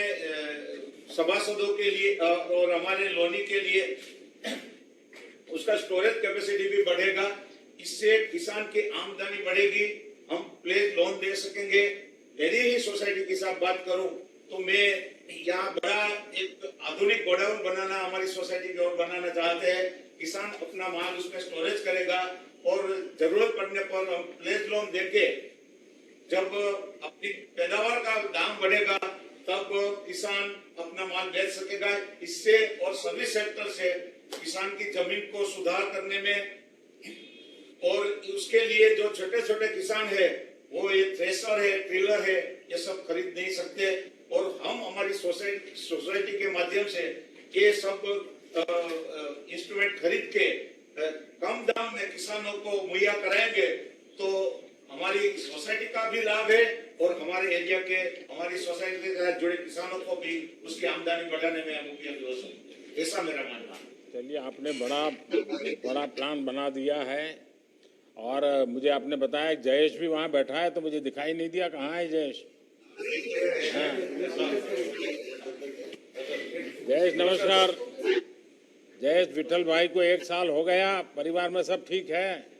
सभासदों के लिए और हमारे लोनी के लिए उसका स्टोरेज कैपेसिटी भी बढ़ेगा। इससे किसान की आमदनी बढ़ेगी, हम प्लेज लोन दे सकेंगे। मेरी ही सोसाइटी की साथ बात करूं तो मैं यहाँ बड़ा एक आधुनिक गोडाउन बनाना हमारी सोसाइटी की ओर बनाना चाहते हैं। किसान अपना माल उसमें स्टोरेज करेगा और जरूरत पड़ने पर हम प्लेज लोन देके जब अपनी पैदावार का दाम बढ़ेगा तब किसान अपना माल बेच सकेगा। इससे और सर्विस सेक्टर से किसान की जमीन को सुधार करने में और उसके लिए जो छोटे छोटे किसान है वो ये थ्रेशर है, ट्रिलर है, ये सब खरीद नहीं सकते और हम हमारी सोसाइटी के माध्यम से ये सब इंस्ट्रूमेंट खरीद के कम दाम में किसानों को मुहैया कराएंगे तो हमारी सोसाइटी का भी लाभ है और हमारे एरिया के हमारी सोसाइटी के साथ जुड़े किसानों को भी उसकी आमदनी बढ़ाने में हम उपयोगी हो सकते, ऐसा मेरा मानना है। चलिए, आपने बड़ा प्लान बना दिया है और मुझे आपने बताया जयेश भी वहाँ बैठा है, तो मुझे दिखाई नहीं दिया, कहाँ है जयेश? हाँ। जयेश नमस्कार। जयेश, विठल भाई को 1 साल हो गया, परिवार में सब ठीक है?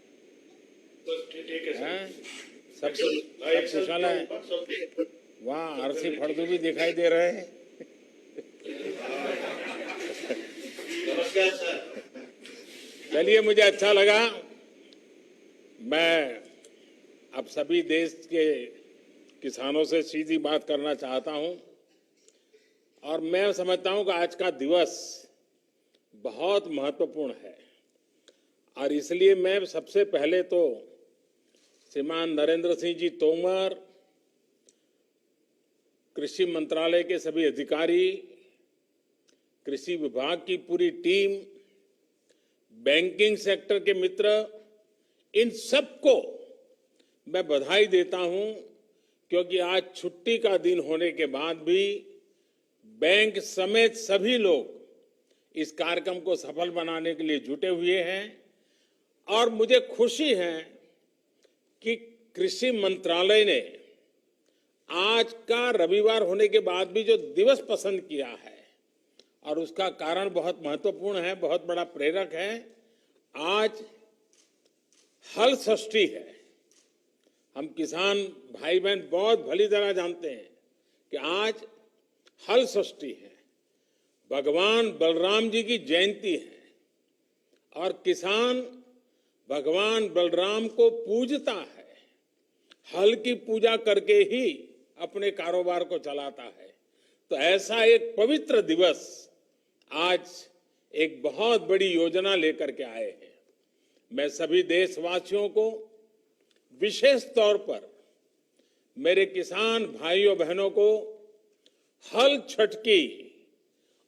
सब कुशल है? वहाँ आरसी फड़दू भी दिखाई दे रहे हैं। नमस्कार सर। चलिए, मुझे अच्छा लगा। मैं अब सभी देश के किसानों से सीधी बात करना चाहता हूं और मैं समझता हूं कि आज का दिवस बहुत महत्वपूर्ण है और इसलिए मैं सबसे पहले तो श्रीमान नरेंद्र सिंह जी तोमर, कृषि मंत्रालय के सभी अधिकारी, कृषि विभाग की पूरी टीम, बैंकिंग सेक्टर के मित्र, इन सबको मैं बधाई देता हूं क्योंकि आज छुट्टी का दिन होने के बाद भी बैंक समेत सभी लोग इस कार्यक्रम को सफल बनाने के लिए जुटे हुए हैं और मुझे खुशी है कि कृषि मंत्रालय ने आज का रविवार होने के बाद भी जो दिवस पसंद किया है और उसका कारण बहुत महत्वपूर्ण है, बहुत बड़ा प्रेरक है। आज हल षष्ठी है। हम किसान भाई बहन बहुत भली तरह जानते हैं कि आज हल षष्ठी है, भगवान बलराम जी की जयंती है और किसान भगवान बलराम को पूजता है, हल की पूजा करके ही अपने कारोबार को चलाता है। तो ऐसा एक पवित्र दिवस आज एक बहुत बड़ी योजना लेकर के आए हैं। मैं सभी देशवासियों को विशेष तौर पर मेरे किसान भाइयों बहनों को हल छठ की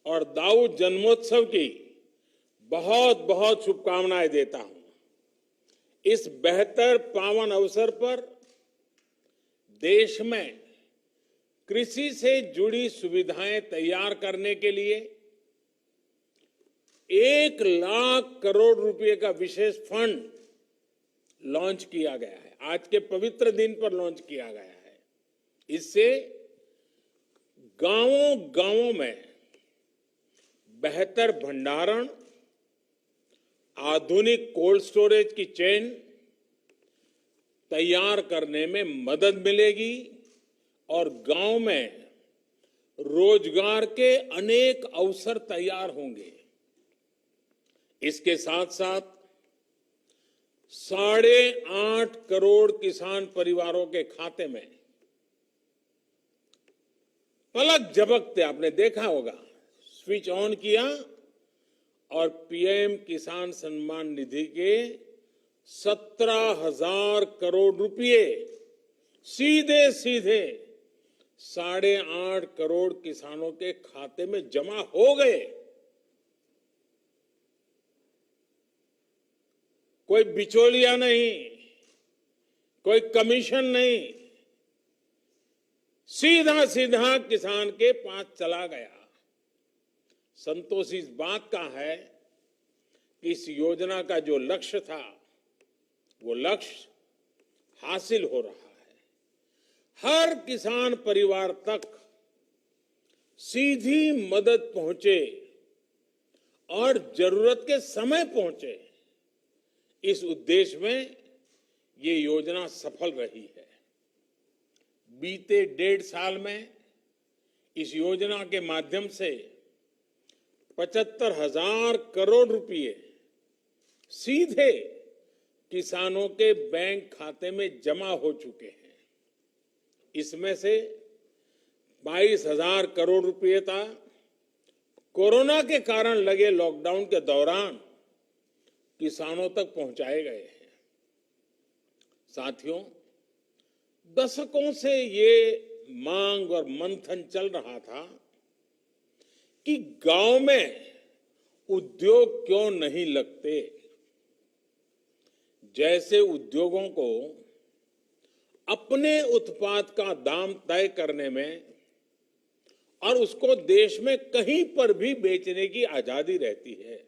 और दाऊ जन्मोत्सव की बहुत बहुत शुभकामनाएं देता हूं। इस बेहतर पावन अवसर पर देश में कृषि से जुड़ी सुविधाएं तैयार करने के लिए 1 लाख करोड़ रुपए का विशेष फंड लॉन्च किया गया है। आज के पवित्र दिन पर लॉन्च किया गया है। इससे गांवों में बेहतर भंडारण, आधुनिक कोल्ड स्टोरेज की चेन तैयार करने में मदद मिलेगी और गांव में रोजगार के अनेक अवसर तैयार होंगे। इसके साथ साथ 8.5 करोड़ किसान परिवारों के खाते में पलक झपकते आपने देखा होगा, स्विच ऑन किया और पीएम किसान सम्मान निधि के 17,000 करोड़ रुपए सीधे सीधे 8.5 करोड़ किसानों के खाते में जमा हो गए। कोई बिचौलिया नहीं, कोई कमीशन नहीं, सीधा सीधा किसान के पास चला गया। संतोष इस बात का है कि इस योजना का जो लक्ष्य था वो लक्ष्य हासिल हो रहा है। हर किसान परिवार तक सीधी मदद पहुंचे और जरूरत के समय पहुंचे, इस उद्देश्य में ये योजना सफल रही है। बीते 1.5 साल में इस योजना के माध्यम से 75,000 करोड़ रुपए सीधे किसानों के बैंक खाते में जमा हो चुके हैं। इसमें से 22,000 करोड़ रुपए था कोरोना के कारण लगे लॉकडाउन के दौरान किसानों तक पहुंचाए गए हैं। साथियों, दशकों से ये मांग और मंथन चल रहा था कि गांव में उद्योग क्यों नहीं लगते। जैसे उद्योगों को अपने उत्पाद का दाम तय करने में और उसको देश में कहीं पर भी बेचने की आजादी रहती है,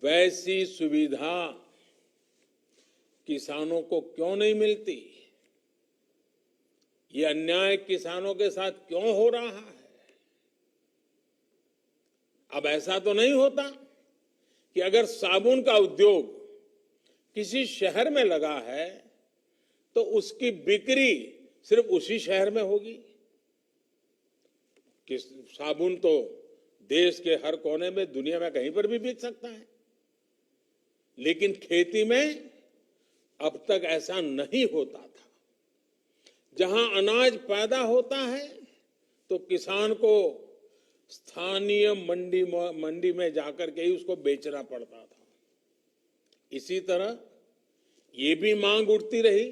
वैसी सुविधा किसानों को क्यों नहीं मिलती। ये अन्याय किसानों के साथ क्यों हो रहा है। अब ऐसा तो नहीं होता कि अगर साबुन का उद्योग किसी शहर में लगा है तो उसकी बिक्री सिर्फ उसी शहर में होगी। कि साबुन तो देश के हर कोने में, दुनिया में कहीं पर भी बिक सकता है, लेकिन खेती में अब तक ऐसा नहीं होता था। जहां अनाज पैदा होता है तो किसान को स्थानीय मंडी में जाकर के ही उसको बेचना पड़ता था। इसी तरह ये भी मांग उठती रही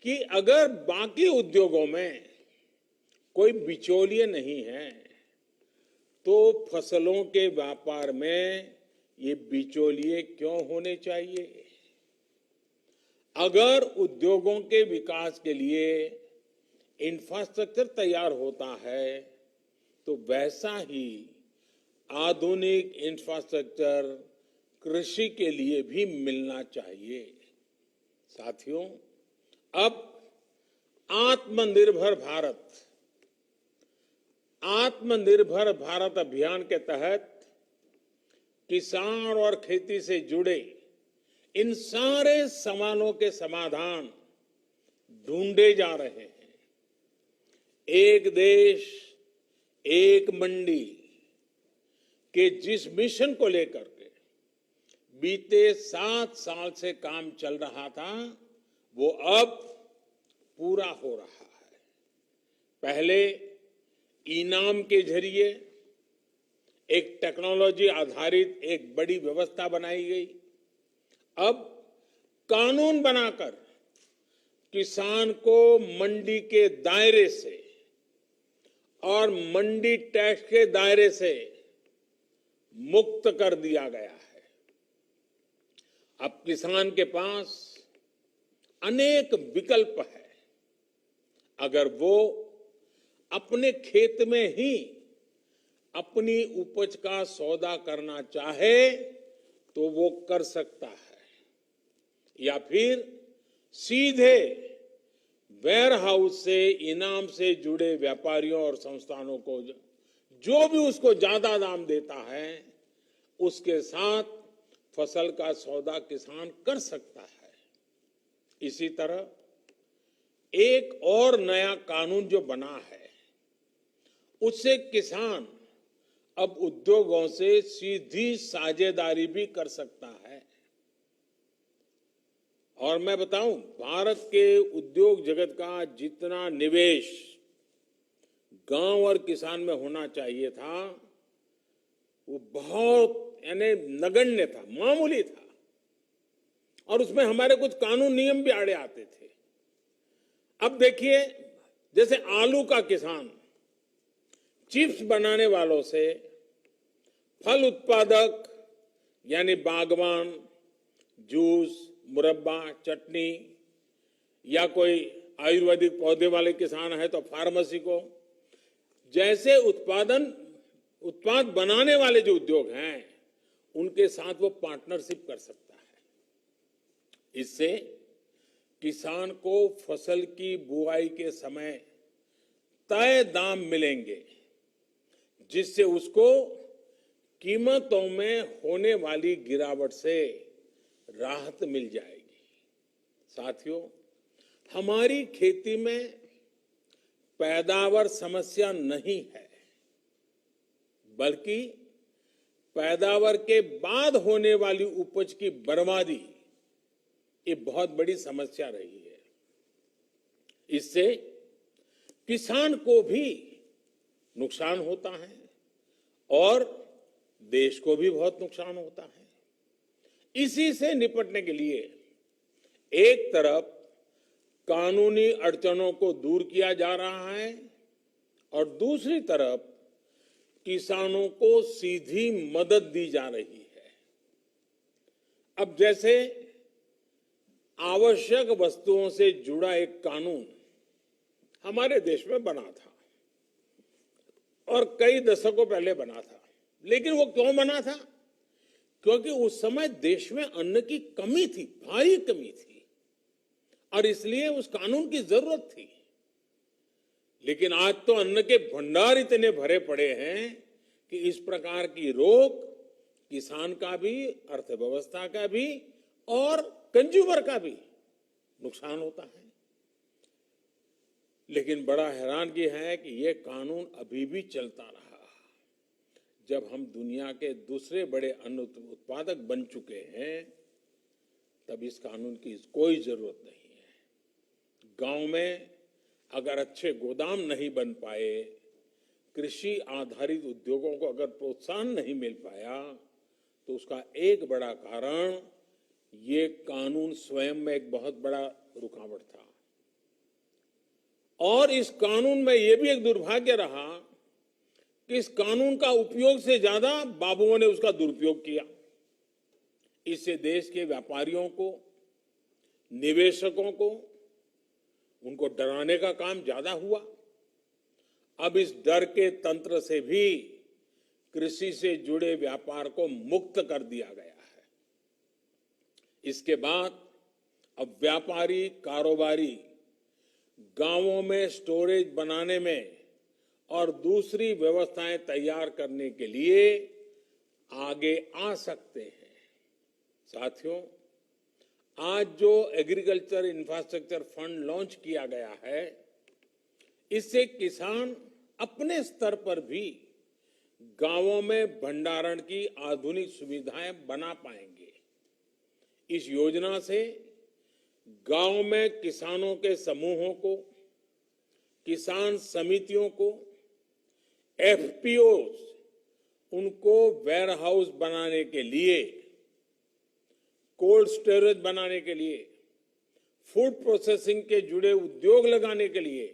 कि अगर बाकी उद्योगों में कोई बिचौलिए नहीं है तो फसलों के व्यापार में ये बिचौलिए क्यों होने चाहिए। अगर उद्योगों के विकास के लिए इंफ्रास्ट्रक्चर तैयार होता है तो वैसा ही आधुनिक इंफ्रास्ट्रक्चर कृषि के लिए भी मिलना चाहिए। साथियों, अब आत्मनिर्भर भारत अभियान के तहत किसान और खेती से जुड़े इन सारे सवालों के समाधान ढूंढे जा रहे हैं। एक देश एक मंडी के जिस मिशन को लेकर के बीते 7 साल से काम चल रहा था वो अब पूरा हो रहा है। पहले इनाम के जरिए एक टेक्नोलॉजी आधारित एक बड़ी व्यवस्था बनाई गई। अब कानून बनाकर किसान को मंडी के दायरे से और मंडी टैक्स के दायरे से मुक्त कर दिया गया है। अब किसान के पास अनेक विकल्प है। अगर वो अपने खेत में ही अपनी उपज का सौदा करना चाहे तो वो कर सकता है, या फिर सीधे वेयर हाउस से इनाम से जुड़े व्यापारियों और संस्थानों को जो भी उसको ज्यादा दाम देता है उसके साथ फसल का सौदा किसान कर सकता है। इसी तरह एक और नया कानून जो बना है उससे किसान अब उद्योगों से सीधी साझेदारी भी कर सकता है। और मैं बताऊं, भारत के उद्योग जगत का जितना निवेश गांव और किसान में होना चाहिए था वो बहुत यानी नगण्य था, मामूली था, और उसमें हमारे कुछ कानून नियम भी आड़े आते थे। अब देखिए, जैसे आलू का किसान चिप्स बनाने वालों से, फल उत्पादक यानी बागवान जूस, मुरब्बा, चटनी, या कोई आयुर्वेदिक पौधे वाले किसान है तो फार्मेसी को, जैसे उत्पाद बनाने वाले जो उद्योग हैं उनके साथ वो पार्टनरशिप कर सकता है। इससे किसान को फसल की बुआई के समय तय दाम मिलेंगे, जिससे उसको कीमतों में होने वाली गिरावट से राहत मिल जाएगी। साथियों, हमारी खेती में पैदावार समस्या नहीं है, बल्कि पैदावार के बाद होने वाली उपज की बर्बादी ये बहुत बड़ी समस्या रही है। इससे किसान को भी नुकसान होता है और देश को भी बहुत नुकसान होता है। इसी से निपटने के लिए एक तरफ कानूनी अड़चनों को दूर किया जा रहा है और दूसरी तरफ किसानों को सीधी मदद दी जा रही है। अब जैसे आवश्यक वस्तुओं से जुड़ा एक कानून हमारे देश में बना था और कई दशकों पहले बना था, लेकिन वो क्यों बना था? क्योंकि उस समय देश में अन्न की कमी थी, भारी कमी थी, और इसलिए उस कानून की जरूरत थी। लेकिन आज तो अन्न के भंडार इतने भरे पड़े हैं कि इस प्रकार की रोक किसान का भी, अर्थव्यवस्था का भी और कंज्यूमर का भी नुकसान होता है। लेकिन बड़ा हैरानगी है कि ये कानून अभी भी चलता रहा। जब हम दुनिया के दूसरे बड़े अन्न उत्पादक बन चुके हैं, तब इस कानून की कोई जरूरत नहीं है। गांव में अगर अच्छे गोदाम नहीं बन पाए, कृषि आधारित उद्योगों को अगर प्रोत्साहन नहीं मिल पाया, तो उसका एक बड़ा कारण ये कानून स्वयं में एक बहुत बड़ा रुकावट था। और इस कानून में ये भी एक दुर्भाग्य रहा कि इस कानून का उपयोग से ज्यादा बाबुओं ने उसका दुरुपयोग किया। इससे देश के व्यापारियों को, निवेशकों को, उनको डराने का काम ज्यादा हुआ। अब इस डर के तंत्र से भी कृषि से जुड़े व्यापार को मुक्त कर दिया गया है। इसके बाद अब व्यापारी, कारोबारी गांवों में स्टोरेज बनाने में और दूसरी व्यवस्थाएं तैयार करने के लिए आगे आ सकते हैं। साथियों, आज जो एग्रीकल्चर इंफ्रास्ट्रक्चर फंड लॉन्च किया गया है, इससे किसान अपने स्तर पर भी गांवों में भंडारण की आधुनिक सुविधाएं बना पाएंगे। इस योजना से गांव में किसानों के समूहों को, किसान समितियों को, एफपीओ उनको वेयर हाउस बनाने के लिए, कोल्ड स्टोरेज बनाने के लिए, फूड प्रोसेसिंग के जुड़े उद्योग लगाने के लिए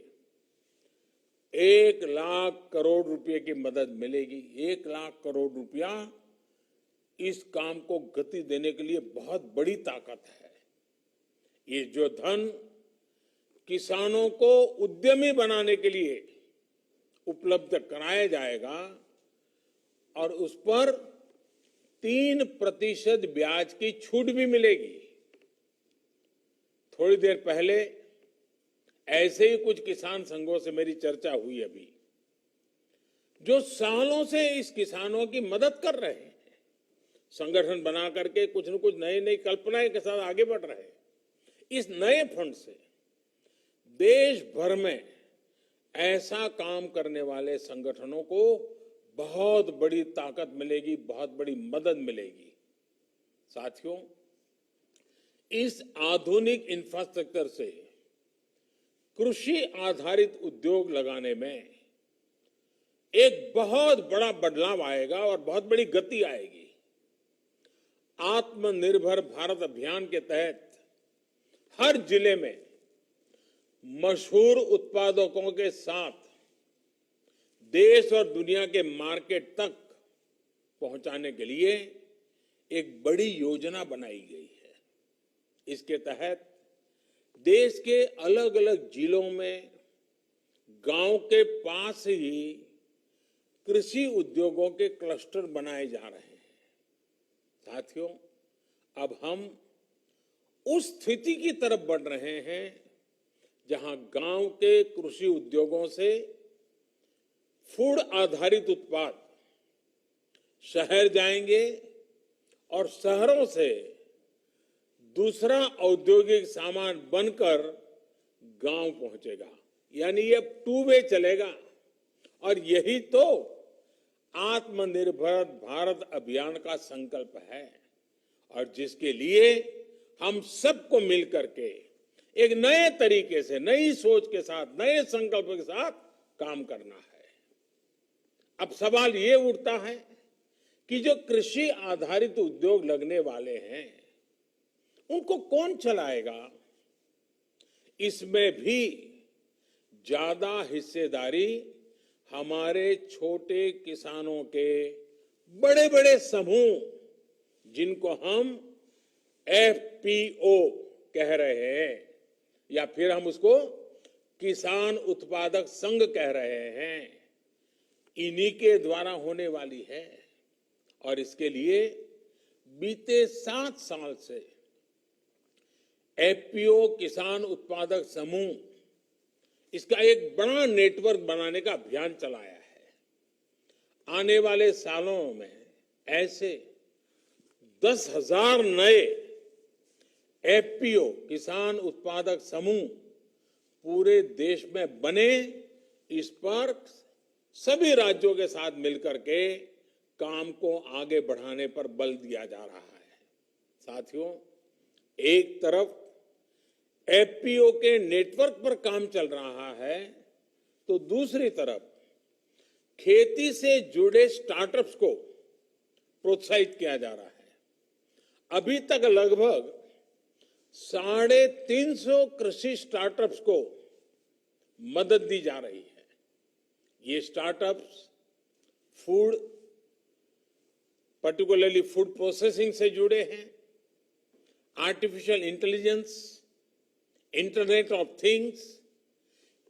1 लाख करोड़ रुपए की मदद मिलेगी। 1 लाख करोड़ रुपया इस काम को गति देने के लिए बहुत बड़ी ताकत है। ये जो धन किसानों को उद्यमी बनाने के लिए उपलब्ध कराया जाएगा और उस पर 3% ब्याज की छूट भी मिलेगी। थोड़ी देर पहले ऐसे ही कुछ किसान संघों से मेरी चर्चा हुई अभी, जो सालों से इस किसानों की मदद कर रहे हैं, संगठन बना करके कुछ न कुछ नई नई कल्पनाएं के साथ आगे बढ़ रहे हैं। इस नए फंड से देश भर में ऐसा काम करने वाले संगठनों को बहुत बड़ी ताकत मिलेगी, बहुत बड़ी मदद मिलेगी। साथियों, इस आधुनिक इंफ्रास्ट्रक्चर से कृषि आधारित उद्योग लगाने में एक बहुत बड़ा बदलाव आएगा और बहुत बड़ी गति आएगी। आत्मनिर्भर भारत अभियान के तहत हर जिले में मशहूर उत्पादकों के साथ देश और दुनिया के मार्केट तक पहुंचाने के लिए एक बड़ी योजना बनाई गई है। इसके तहत देश के अलग अलग जिलों में गांव के पास ही कृषि उद्योगों के क्लस्टर बनाए जा रहे हैं। साथियों, अब हम उस स्थिति की तरफ बढ़ रहे हैं जहां गांव के कृषि उद्योगों से फूड आधारित उत्पाद शहर जाएंगे और शहरों से दूसरा औद्योगिक सामान बनकर गांव पहुंचेगा। यानी ये टू वे चलेगा और यही तो आत्मनिर्भर भारत अभियान का संकल्प है और जिसके लिए हम सबको मिलकर के एक नए तरीके से, नई सोच के साथ, नए संकल्प के साथ काम करना है। अब सवाल ये उठता है कि जो कृषि आधारित उद्योग लगने वाले हैं उनको कौन चलाएगा? इसमें भी ज्यादा हिस्सेदारी हमारे छोटे किसानों के बड़े बड़े समूह, जिनको हम एफपीओ कह रहे हैं या फिर हम उसको किसान उत्पादक संघ कह रहे हैं, इन्हीं के द्वारा होने वाली है। और इसके लिए बीते 7 साल से एफपीओ किसान उत्पादक समूह इसका एक बड़ा नेटवर्क बनाने का अभियान चलाया है। आने वाले सालों में ऐसे 10,000 नए एफपीओ किसान उत्पादक समूह पूरे देश में बने, इस पर सभी राज्यों के साथ मिलकर के काम को आगे बढ़ाने पर बल दिया जा रहा है। साथियों, एक तरफ एफपीओ के नेटवर्क पर काम चल रहा है तो दूसरी तरफ खेती से जुड़े स्टार्टअप्स को प्रोत्साहित किया जा रहा है। अभी तक लगभग 350 कृषि स्टार्टअप्स को मदद दी जा रही है। ये startups food, particularly food processing से जुड़े हैं, artificial intelligence, internet of things,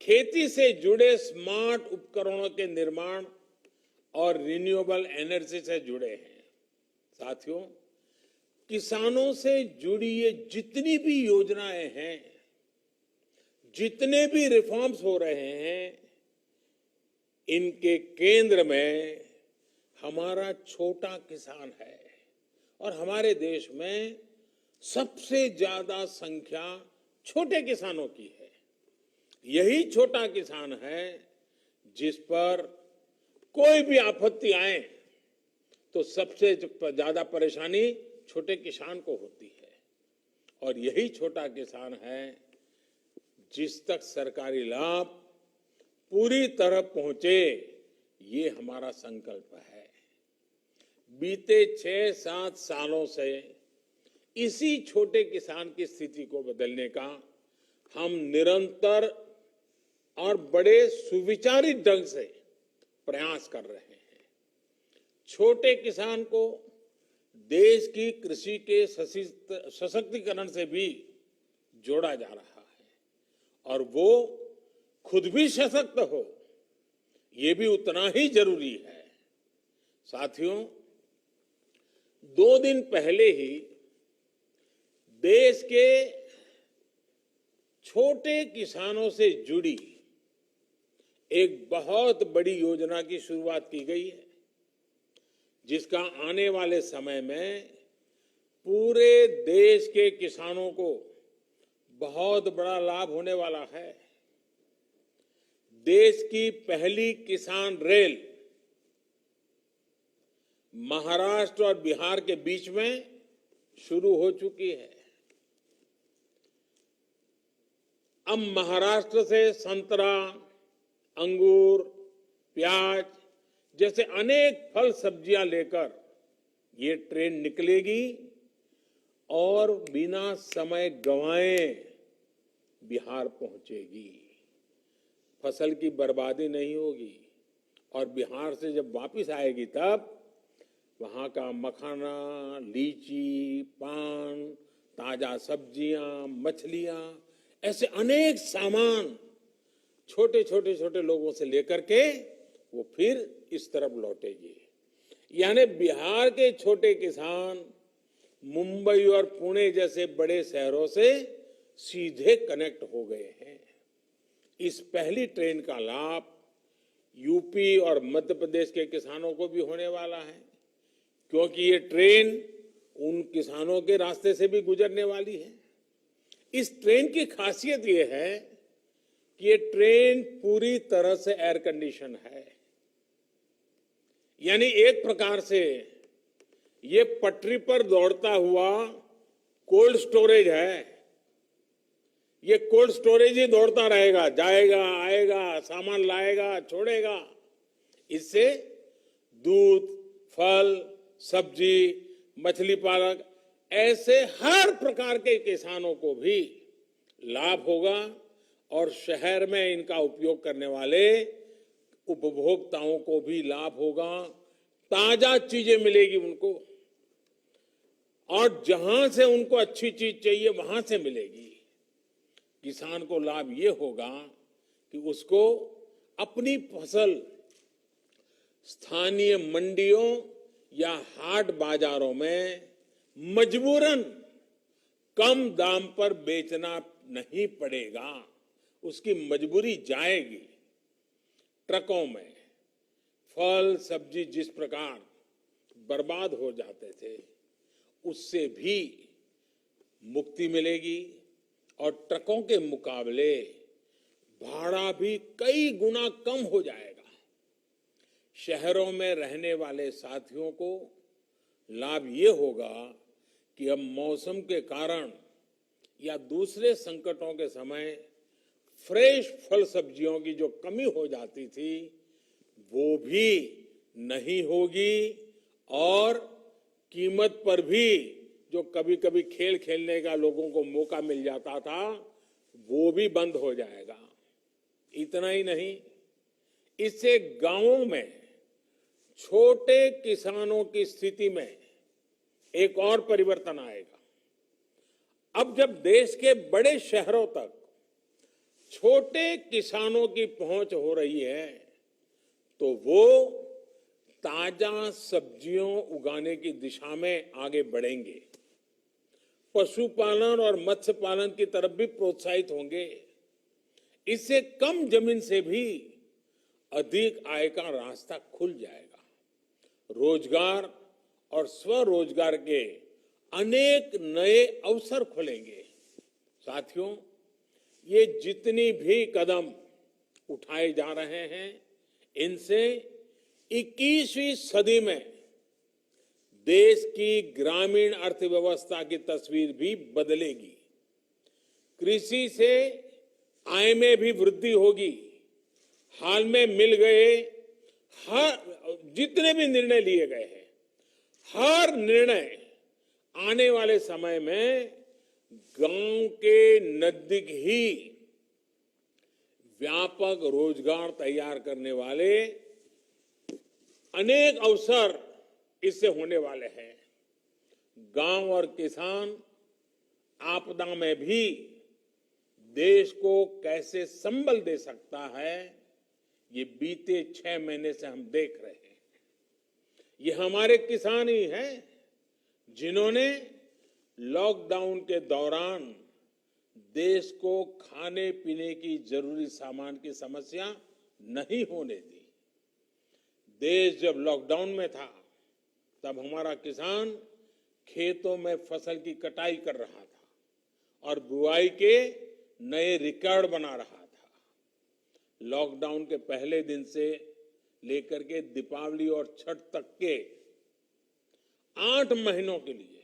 खेती से जुड़े स्मार्ट उपकरणों के निर्माण और रिन्यूएबल एनर्जी से जुड़े हैं। साथियों, किसानों से जुड़ी ये जितनी भी योजनाएं हैं, जितने भी रिफॉर्म्स हो रहे हैं, इनके केंद्र में हमारा छोटा किसान है और हमारे देश में सबसे ज्यादा संख्या छोटे किसानों की है। यही छोटा किसान है जिस पर कोई भी आपत्ति आए तो सबसे ज्यादा परेशानी छोटे किसान को होती है और यही छोटा किसान है जिस तक सरकारी लाभ पूरी तरह पहुंचे, ये हमारा संकल्प है। बीते 6-7 सालों से इसी छोटे किसान की स्थिति को बदलने का हम निरंतर और बड़े सुविचारित ढंग से प्रयास कर रहे हैं। छोटे किसान को देश की कृषि के सशक्तिकरण से भी जोड़ा जा रहा है और वो खुद भी सशक्त हो, ये भी उतना ही जरूरी है। साथियों, 2 दिन पहले ही देश के छोटे किसानों से जुड़ी एक बहुत बड़ी योजना की शुरुआत की गई है, जिसका आने वाले समय में पूरे देश के किसानों को बहुत बड़ा लाभ होने वाला है। देश की पहली किसान रेल महाराष्ट्र और बिहार के बीच में शुरू हो चुकी है। अब महाराष्ट्र से संतरा, अंगूर, प्याज, जैसे अनेक फल सब्जियां लेकर ये ट्रेन निकलेगी और बिना समय गंवाए बिहार पहुंचेगी। फसल की बर्बादी नहीं होगी और बिहार से जब वापस आएगी तब वहां का मखाना, लीची, पान, ताजा सब्जियां, मछलियां, ऐसे अनेक सामान छोटे छोटे छोटे लोगों से लेकर के वो फिर इस तरफ लौटेगी। यानी बिहार के छोटे किसान मुंबई और पुणे जैसे बड़े शहरों से सीधे कनेक्ट हो गए हैं। इस पहली ट्रेन का लाभ यूपी और मध्य प्रदेश के किसानों को भी होने वाला है, क्योंकि ये ट्रेन उन किसानों के रास्ते से भी गुजरने वाली है। इस ट्रेन की खासियत ये है कि ये ट्रेन पूरी तरह से एयर कंडीशन है, यानी एक प्रकार से ये पटरी पर दौड़ता हुआ कोल्ड स्टोरेज है। ये कोल्ड स्टोरेज ही दौड़ता रहेगा, जाएगा आएगा, सामान लाएगा छोड़ेगा। इससे दूध, फल, सब्जी, मछली पालक ऐसे हर प्रकार के किसानों को भी लाभ होगा और शहर में इनका उपयोग करने वाले उपभोक्ताओं को भी लाभ होगा। ताजा चीजें मिलेगी उनको और जहां से उनको अच्छी चीज चाहिए वहां से मिलेगी। किसान को लाभ ये होगा कि उसको अपनी फसल स्थानीय मंडियों या हाट बाजारों में मजबूरन कम दाम पर बेचना नहीं पड़ेगा, उसकी मजबूरी जाएगी। ट्रकों में फल सब्जी जिस प्रकार बर्बाद हो जाते थे उससे भी मुक्ति मिलेगी और ट्रकों के मुकाबले भाड़ा भी कई गुना कम हो जाएगा। शहरों में रहने वाले साथियों को लाभ ये होगा कि अब मौसम के कारण या दूसरे संकटों के समय फ्रेश फल सब्जियों की जो कमी हो जाती थी वो भी नहीं होगी और कीमत पर भी जो कभी कभी खेल खेलने का लोगों को मौका मिल जाता था वो भी बंद हो जाएगा। इतना ही नहीं, इससे गांवों में छोटे किसानों की स्थिति में एक और परिवर्तन आएगा। अब जब देश के बड़े शहरों तक छोटे किसानों की पहुंच हो रही है तो वो ताजा सब्जियों उगाने की दिशा में आगे बढ़ेंगे, पशुपालन और मत्स्य पालन की तरफ भी प्रोत्साहित होंगे। इससे कम जमीन से भी अधिक आय का रास्ता खुल जाएगा। रोजगार और स्वरोजगार के अनेक नए अवसर खुलेंगे। साथियों, ये जितनी भी कदम उठाए जा रहे हैं इनसे 21वीं सदी में देश की ग्रामीण अर्थव्यवस्था की तस्वीर भी बदलेगी। कृषि से आय में भी वृद्धि होगी। हाल में मिल गए जितने भी निर्णय लिए गए हैं, हर निर्णय आने वाले समय में गांव के नजदीक ही व्यापक रोजगार तैयार करने वाले अनेक अवसर इससे होने वाले हैं। गांव और किसान आपदा में भी देश को कैसे संबल दे सकता है ये बीते 6 महीने से हम देख रहे हैं। ये हमारे किसान ही हैं जिन्होंने लॉकडाउन के दौरान देश को खाने पीने की जरूरी सामान की समस्या नहीं होने दी। देश जब लॉकडाउन में था तब हमारा किसान खेतों में फसल की कटाई कर रहा था और बुआई के नए रिकॉर्ड बना रहा था। लॉकडाउन के पहले दिन से लेकर के दीपावली और छठ तक के 8 महीनों के लिए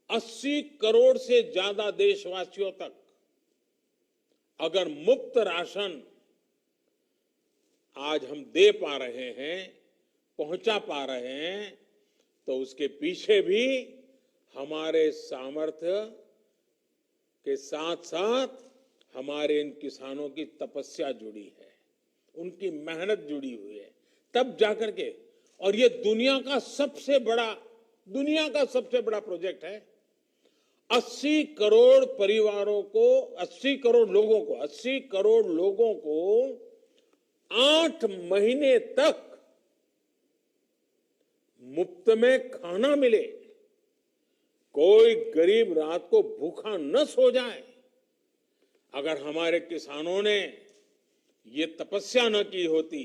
80 करोड़ से ज्यादा देशवासियों तक अगर मुफ्त राशन आज हम दे पा रहे हैं पहुंचा पा रहे हैं तो उसके पीछे भी हमारे सामर्थ्य के साथ साथ हमारे इन किसानों की तपस्या जुड़ी है, उनकी मेहनत जुड़ी हुई है, तब जाकर के। और ये दुनिया का सबसे बड़ा प्रोजेक्ट है। 80 करोड़ परिवारों को, 80 करोड़ लोगों को 8 महीने तक मुफ्त में खाना मिले, कोई गरीब रात को भूखा न सो जाए। अगर हमारे किसानों ने ये तपस्या न की होती,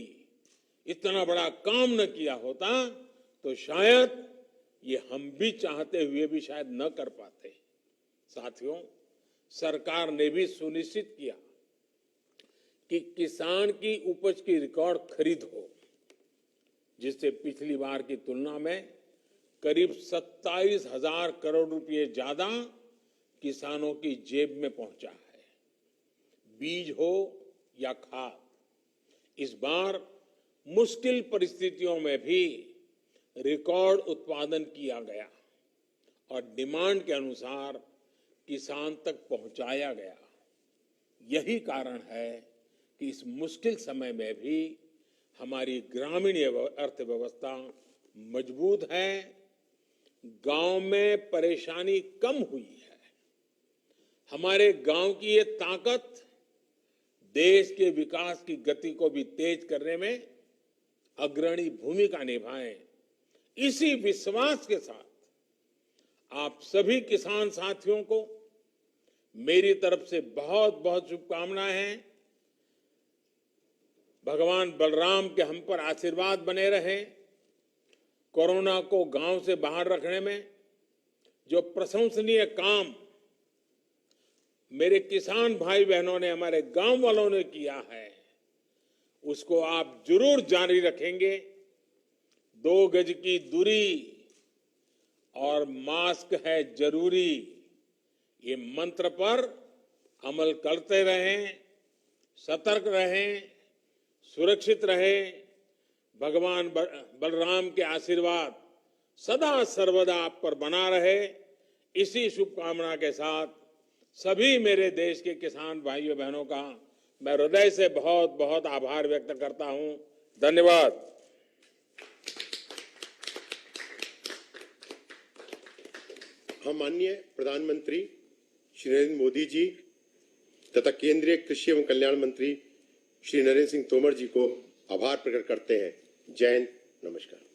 इतना बड़ा काम न किया होता, तो शायद ये हम भी चाहते हुए भी शायद न कर पाते। साथियों, सरकार ने भी सुनिश्चित किया कि किसान की उपज की रिकॉर्ड खरीद हो, जिससे पिछली बार की तुलना में करीब 27,000 करोड़ रुपए ज्यादा किसानों की जेब में पहुंचा है। बीज हो या खाद, इस बार मुश्किल परिस्थितियों में भी रिकॉर्ड उत्पादन किया गया और डिमांड के अनुसार किसान तक पहुंचाया गया। यही कारण है कि इस मुश्किल समय में भी हमारी ग्रामीण अर्थव्यवस्था मजबूत है, गांव में परेशानी कम हुई है। हमारे गांव की ये ताकत देश के विकास की गति को भी तेज करने में अग्रणी भूमिका निभाए। इसी विश्वास के साथ आप सभी किसान साथियों को मेरी तरफ से बहुत बहुत शुभकामनाएं हैं। भगवान बलराम के हम पर आशीर्वाद बने रहे। कोरोना को गांव से बाहर रखने में जो प्रशंसनीय काम मेरे किसान भाई बहनों ने, हमारे गांव वालों ने किया है, उसको आप जरूर जारी रखेंगे। 2 गज की दूरी और मास्क है जरूरी, ये मंत्र पर अमल करते रहें, सतर्क रहें, सुरक्षित रहें। भगवान बलराम के आशीर्वाद सदा सर्वदा आप पर बना रहे। इसी शुभकामना के साथ सभी मेरे देश के किसान भाइयों बहनों का मैं हृदय से बहुत बहुत आभार व्यक्त करता हूं। धन्यवाद। हम माननीय प्रधानमंत्री श्री नरेंद्र मोदी जी तथा केंद्रीय कृषि एवं कल्याण मंत्री श्री नरेंद्र सिंह तोमर जी को आभार प्रकट करते हैं। जय हिंद, नमस्कार।